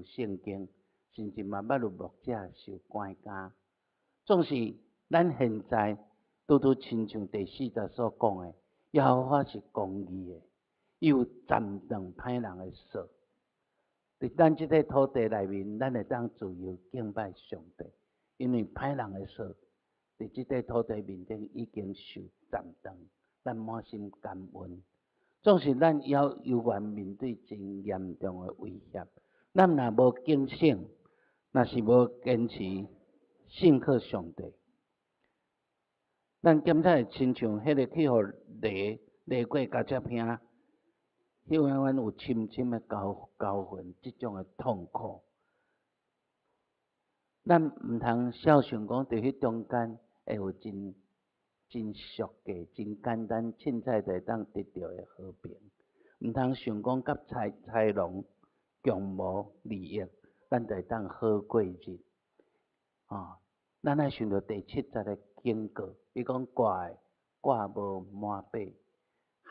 圣经，甚至嘛捌有牧者受关监。总是咱现在拄亲像第4节所讲的，耶和华是公义的，伊有斩断歹人的手。伫咱即个土地内面，咱会当自由敬拜上帝，因为歹人的手伫即个土地面顶已经受斩断。咱满心感恩，总是咱犹原面对真严重的威胁。咱若无警醒，若是无坚持信靠上帝，咱检查会亲像迄个去互雷过交接兄，迄款有深深的教训，即种的痛苦。咱毋通小想讲，伫迄中间会有真俗嘅、真简单、凊彩就会当得到的和平，毋通想讲甲豺狼共谋利益，咱就会当好过日。咱爱想到第7节的警告，伊讲挂无满背，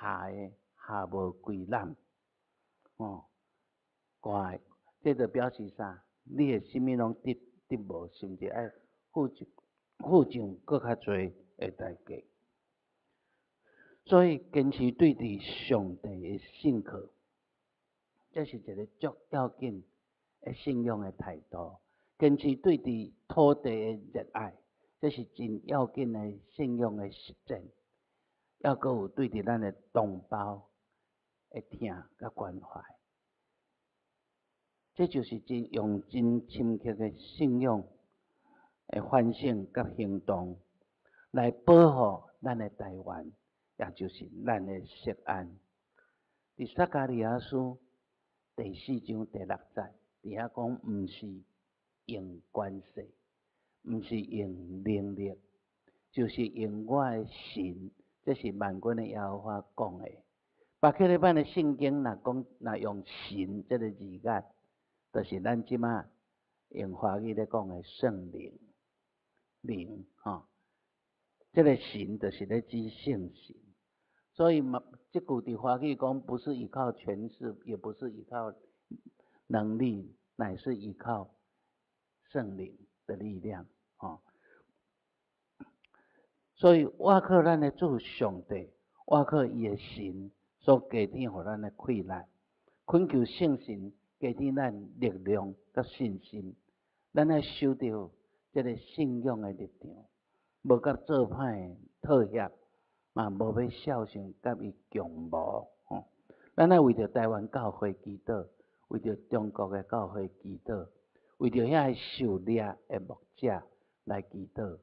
下无归揽。挂，这就表示啥？你的什么拢得得无，甚至爱付上搁较侪的代价。所以坚持对伫上帝的信靠，这是一个足要紧的信仰的态度。坚持对伫土地的热爱，这是真要紧的信仰的实践。还阁有对伫咱的同胞的疼甲关怀，这就是用真深刻的信仰的反省甲行动来保护咱的台湾，也就是咱的食安。伫撒迦利亚书第4章第6节，伫遐讲，毋是用权势，毋是用能力，就是用我的神。这是万军的耶和华讲的。巴克利版的圣经若用神这个字眼，就是咱即马用华语咧讲的圣灵，灵这个神就是咧指圣神。所以这句伫华语讲，不是依靠权势，也不是依靠能力，乃是依靠圣灵的力量所以我靠咱的主上帝，我靠伊的神所加添互咱的气力，恳求圣神加添咱力量甲信心。咱要守着这个信仰的立场，无甲做歹妥协，嘛无要孝顺甲伊强无咱要为着台湾教会祈祷，为着中国的教会祈祷，为着遐受掠的牧者来祈祷。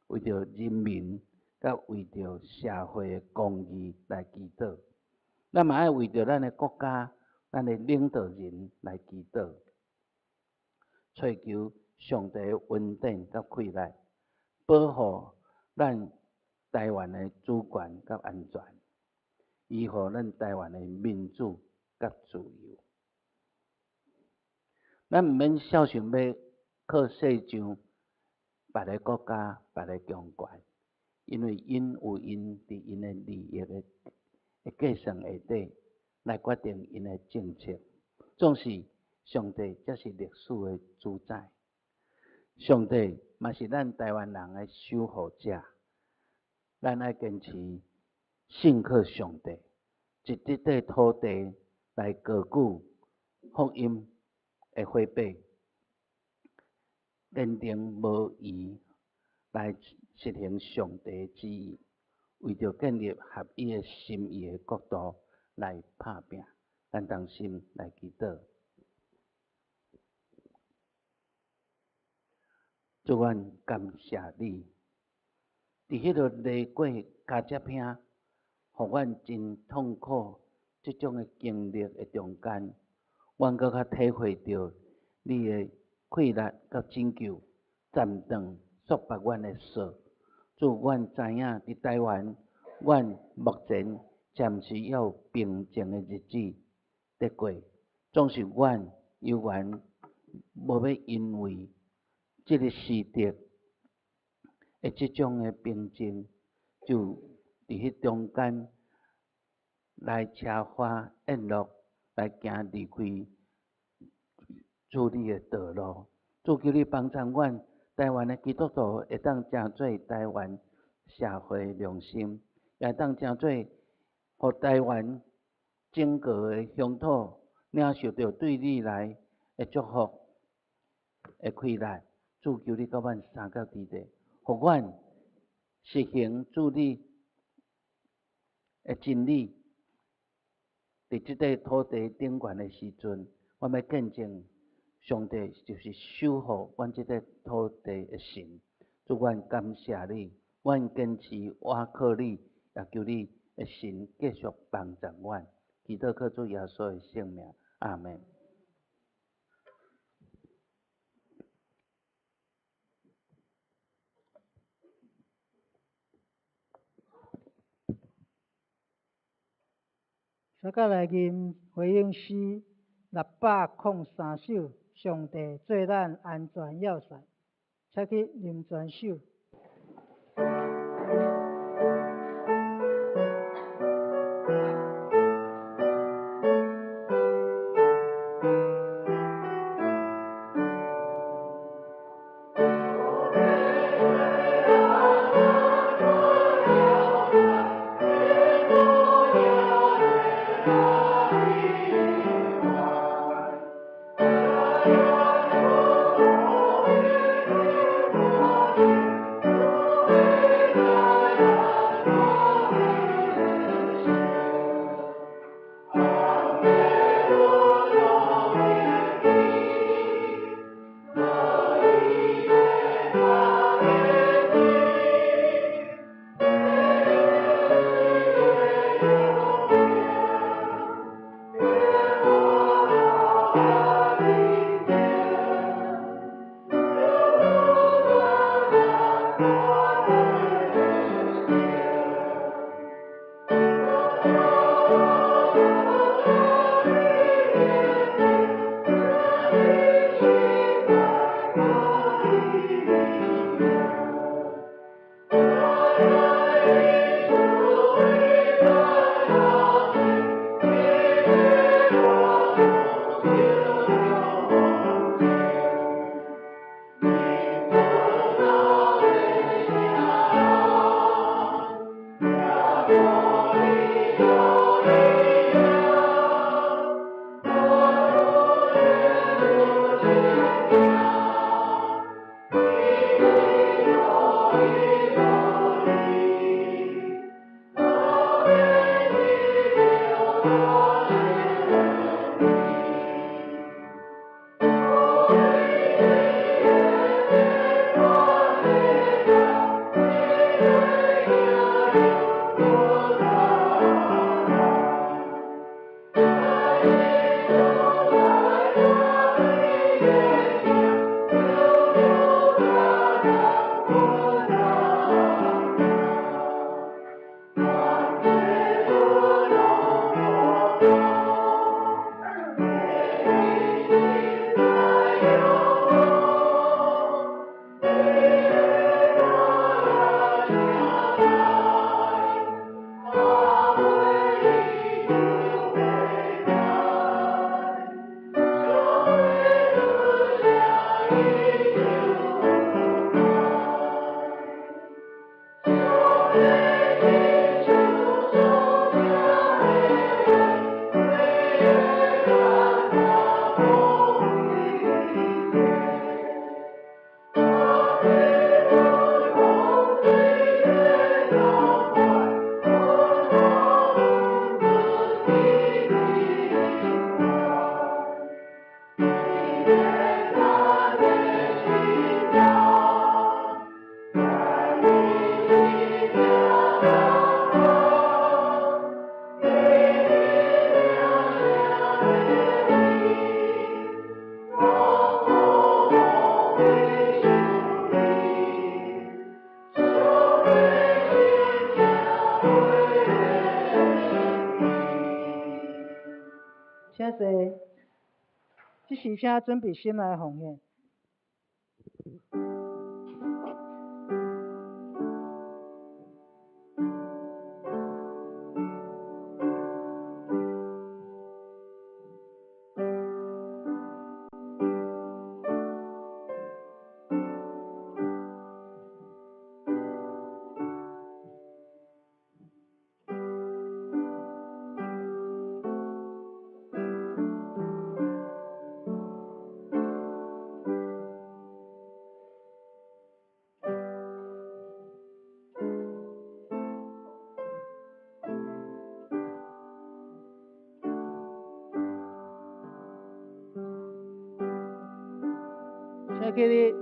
为着人民，甲为着社会的公义来祈祷，咱嘛爱为着咱的国家、咱的领导人来祈祷，祈求上帝的稳定甲气力，保护咱台湾的主权甲安全，维护咱台湾的民主甲自由。咱毋免孝顺要靠世上别个国家、别个强权，因为因有因伫因的利益的计算下底来决定因的政策。总是上帝才是历史的主宰，上帝嘛是咱台湾人的守护者。咱爱坚持信靠上帝，一块块土地来高举福音的火把。坚定无疑来实行上帝的旨意，为着建立合伊的心意的国度来打拼。咱同心来祈祷，主愿感谢你，伫迄个历过加接兄，互阮真痛苦即种的经历的中间，阮搁较体会到你的气力甲拯救，暂断束缚阮的锁。主，阮知影伫台湾，阮目前暂时要有平静的日子得过，总是阮犹原无要因为即个时代的即种的平静，就伫迄中间来车花宴乐，来行离开主你的道路。主，求你帮助阮台湾的基督徒会当成做台湾社会良心，也当成做互台湾整个的乡土领受到对你来的祝福的气力。主，求你甲阮三角之地，互阮实行主你的真理。伫即块土地顶悬的时阵，我要见证上帝就是守护阮即块土地的神。主，阮感谢你，阮坚持倚靠你，也求你的神继续帮助阮。祈祷靠主耶稣的圣名，阿门。撒迦来吟回应诗603首，上帝做咱安全要塞，请去吟全首。请坐，这时请准备心来奉献。请起立。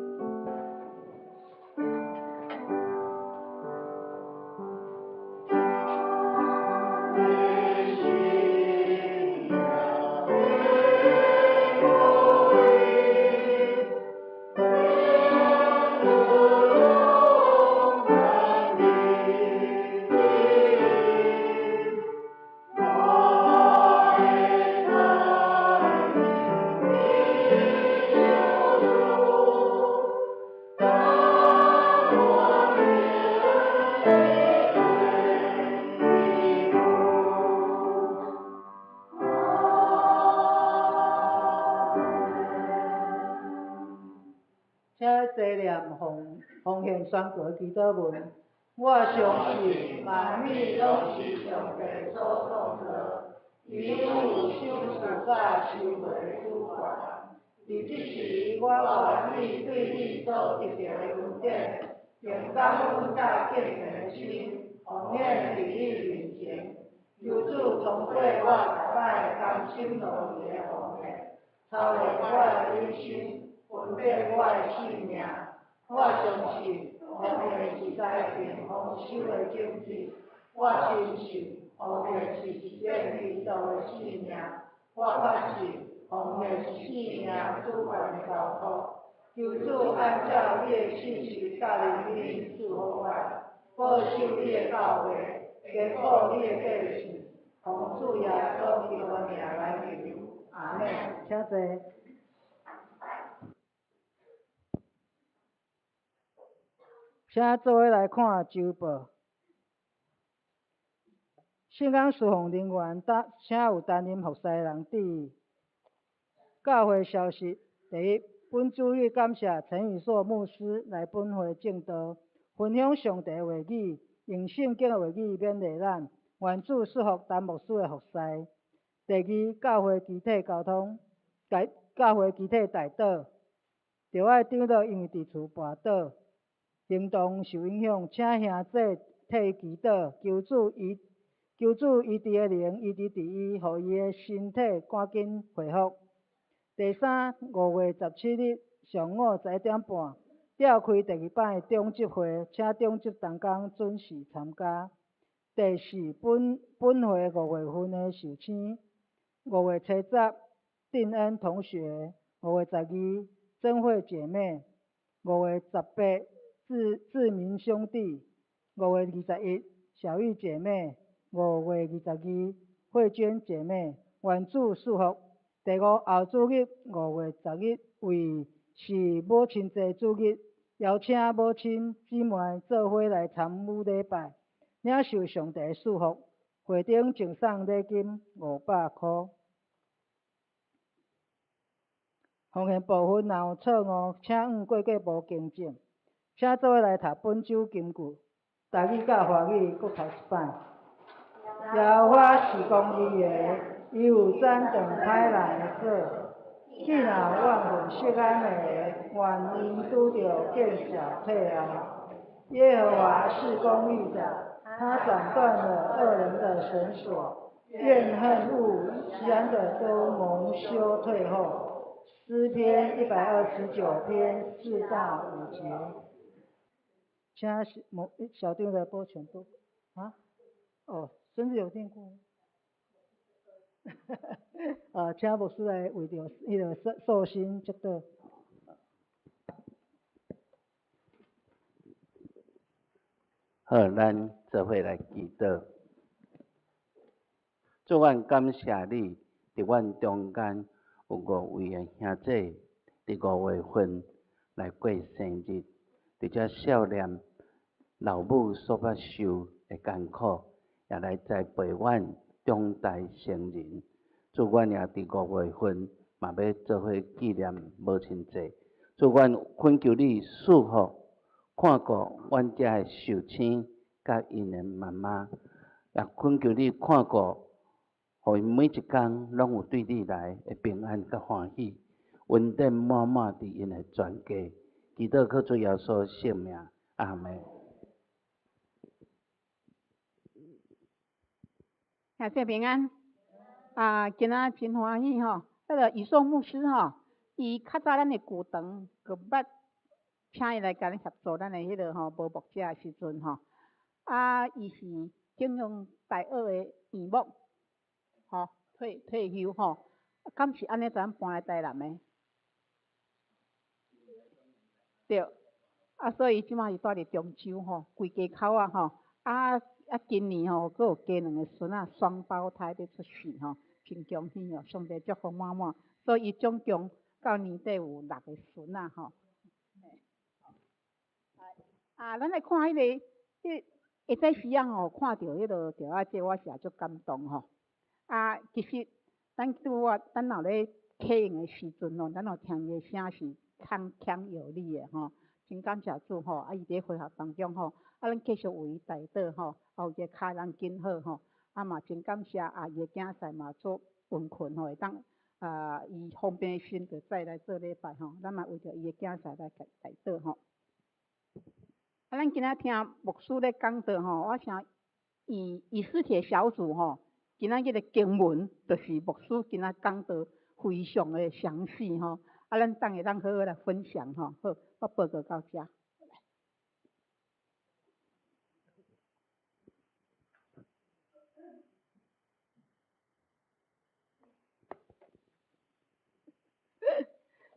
请坐念奉献宣告祈祷文。我相信万物拢是上帝所创造，伊有手术甲收回主权。伫即时，我愿意对你所得到的恩典，并感恩甲敬虔的心，奉献伫你面前。求主通过我逐摆甘心乐意的奉献，操练我的人生，分辨我的性命。我相信奉献是在平丰收的种子，我深信奉献是一件美道的性命。我确信奉献是性命主权的交托。求主按照你的信息带领你祝福我，保守你的教会，坚固你的百姓。奉主耶稣基督的名来求，阿门。请坐。请做伙来看周报。圣港侍奉人员请有担任服侍的人注意。教会消息：第一，本主日感谢陈宇硕牧师来本会正道，分享上帝的话语，用圣经的话语勉励咱，愿主赐福陈牧师的服侍。第二，教会集体交通，教会集体代祷，着爱长老因为伫厝跋倒。行动受影响，请兄弟替伊祈祷，求主医治的灵，医治伊，互伊的身体赶紧恢复。第三，5月17日上午11点半，召开第2摆中执会，请中执同工准时参加。第四，本会5月份的授签，5月初10，定恩同学；5月12，珍惠姐妹；5月18，志明兄弟；5月21，小玉姐妹；5月22，慧娟姐妹。愿主祝福。第5，后主日5月10日为是母亲节主日，邀请母亲姊妹做伙来参与礼拜，领受上帝的祝福。会中赠送礼金500块。奉献部分若有错误，请向贵价部更正。请做伙来读本周金句，台语甲华语各读一摆。耶和华是公义的，伊有斩断歹人的手。既然怨恨色安的，愿因拄着见小退啊。耶和华是公义的，他斩断了恶人的绳索，怨恨恶西安的都蒙羞退后。诗篇129篇4到5节。请小弟来播全部啊？哦，甚至有听过。请牧师来为着迄个寿星祝祷。好，咱做伙来祈祷。主，阮感谢你，伫阮中间有5位的兄弟，伫5月份来过生日，伫遮少年老母所捌受的艰苦，也来栽培阮长大成人。主，阮也伫5月份嘛要做伙纪念母亲节。主，阮恳求你赐福，看顾阮遮的寿星甲因的妈妈，也恳求你看顾，互因每一工拢有对你来的平安甲欢喜，恩典满满伫因的全家。祈祷靠主耶稣圣名，阿门。感谢平安。今仔真欢喜吼，迄个宇颂牧师吼，伊较早咱的旧堂个捌请伊来甲咱协助咱的迄个吼无牧者的时阵吼，伊是景用大学的院牧，吼退休吼，敢是安尼咱搬来台南的？对，所以即摆是住伫中州吼，规家口吼，今年吼，佫有加2个孙仔双胞胎要出世吼，真恭喜哦！上帝祝福满满，所以伊总共到年底有6个孙仔吼。咱来看迄个，下早时啊吼，看到迄个条仔这，我是也足感动吼。其实咱若咧客用的时阵吼，咱有听伊的声是铿锵有力的吼，真感谢主吼。伊伫会学当中吼，咱继续为伊代祷吼，后一个骹人更好吼。嘛真感谢伊的囝婿嘛做温困吼，会当伊方便时就再来做礼拜吼。咱嘛为着伊的囝婿来代祷吼。咱今仔听牧师咧讲道吼，我想以斯帖小组吼，今仔日的经文就是牧师今仔讲道非常的详细吼。咱等下咱好好来分享吼。好，我报告到遮。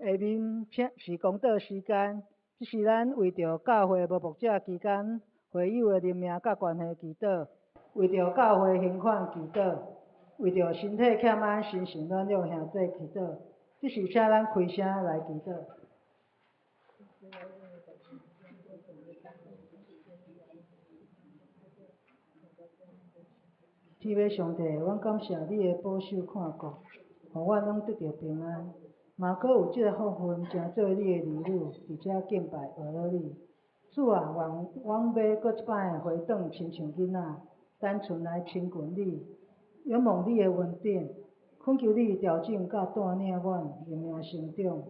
下面是公道时间，这是咱为着教会无牧者期间会友的灵命甲关系祈祷，为着教会兴款祈祷，为着身体欠安心神软弱兄弟祈祷。这是请咱开声来祈祷。天父上帝，阮感谢你的保守看顾，互阮拢得到平安。嘛，阁有即个福分，成做你的儿女，伫遮敬拜学了你。主啊，愿阮要阁一摆回转，亲像囡仔，单纯来亲近你，仰望你的恩典，恳求你调整甲带领阮灵命成长。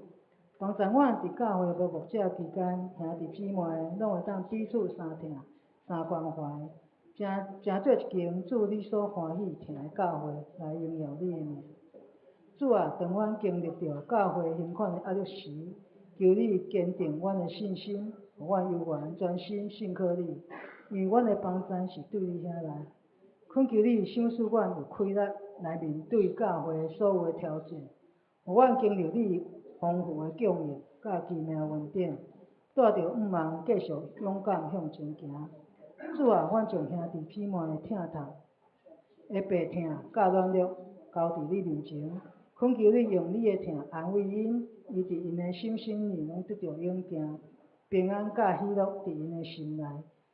帮助阮伫教会无牧者期间，兄弟姊妹拢会当彼此相疼、相关怀，真做一间主你所欢喜听的教会来荣耀你的名。主啊，当阮经历着教会刑款的压力时，求你坚定阮的信心，互阮犹原专心信靠你，因为阮的帮助是对你遐来。恳求你赏赐阮有气力来面对教会所有的挑战，互阮经历你丰富的供应，甲奇妙恩典，带着毋茫继续勇敢向前行。主啊，阮将兄弟姊妹的疼痛、的白疼甲软弱交伫你面前，恳求你用你的疼安慰因，医治因的心里拢得到勇健、平安甲喜乐伫因的心内。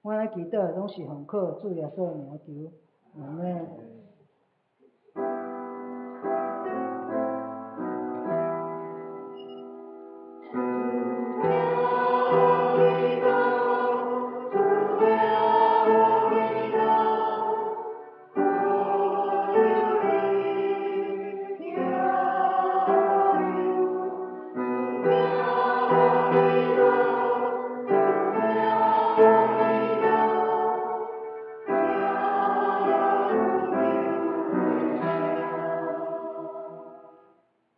阮的祈祷拢是奉靠主耶稣的名求，阿门。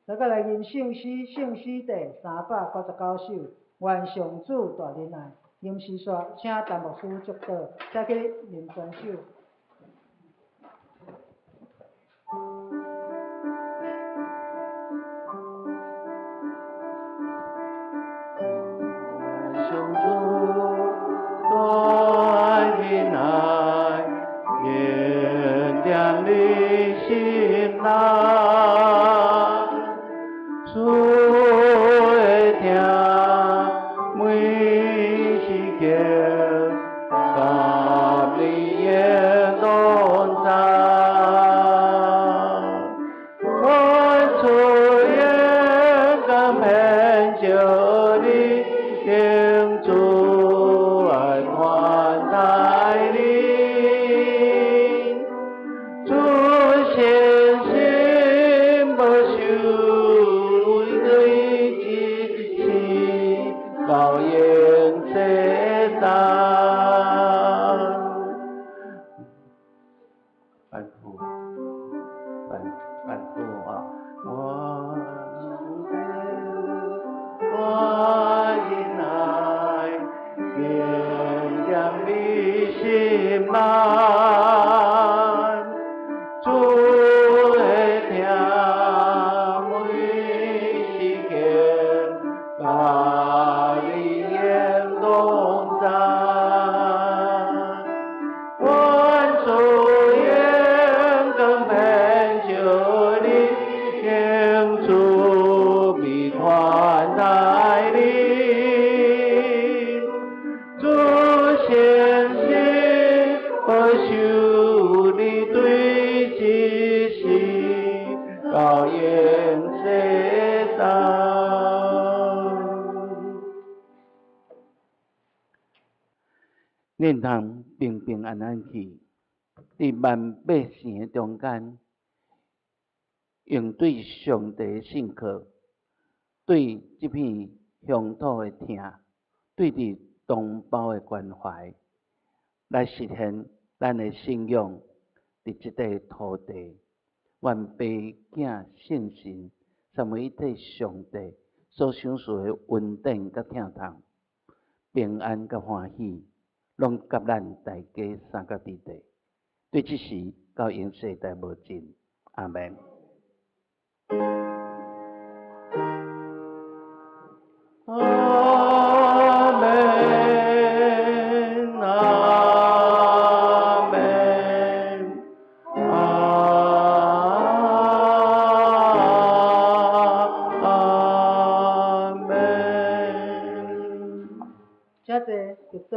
大家来吟圣诗第399首，愿上主大仁爱。吟诗说，请陈牧师祝祷，请去吟全首。上主大仁爱，原谅你心内。主会听每时刻，甲你的同在。我主也甘愿就你敬主爱款待你，主信心无受对之时，高言这单。反复，反复啊！我的爱，原谅你心内，主会听每时刻，把你眼拢在。我主愿更陪着你，敬主必款待你，主信心不受你对之时，高言这单。恁通平平安安去，伫万百姓的中间，用对上帝的信靠，对这片乡土的疼，对伫同胞的关怀，来实现咱的信仰伫这块土地。愿爸囝信心，三位一体上帝所享受的恩典甲疼痛、平安甲欢喜，拢甲咱大家三角伫地。对这时到永世代无尽，阿门。阿门，阿门，阿门。请坐，就倒。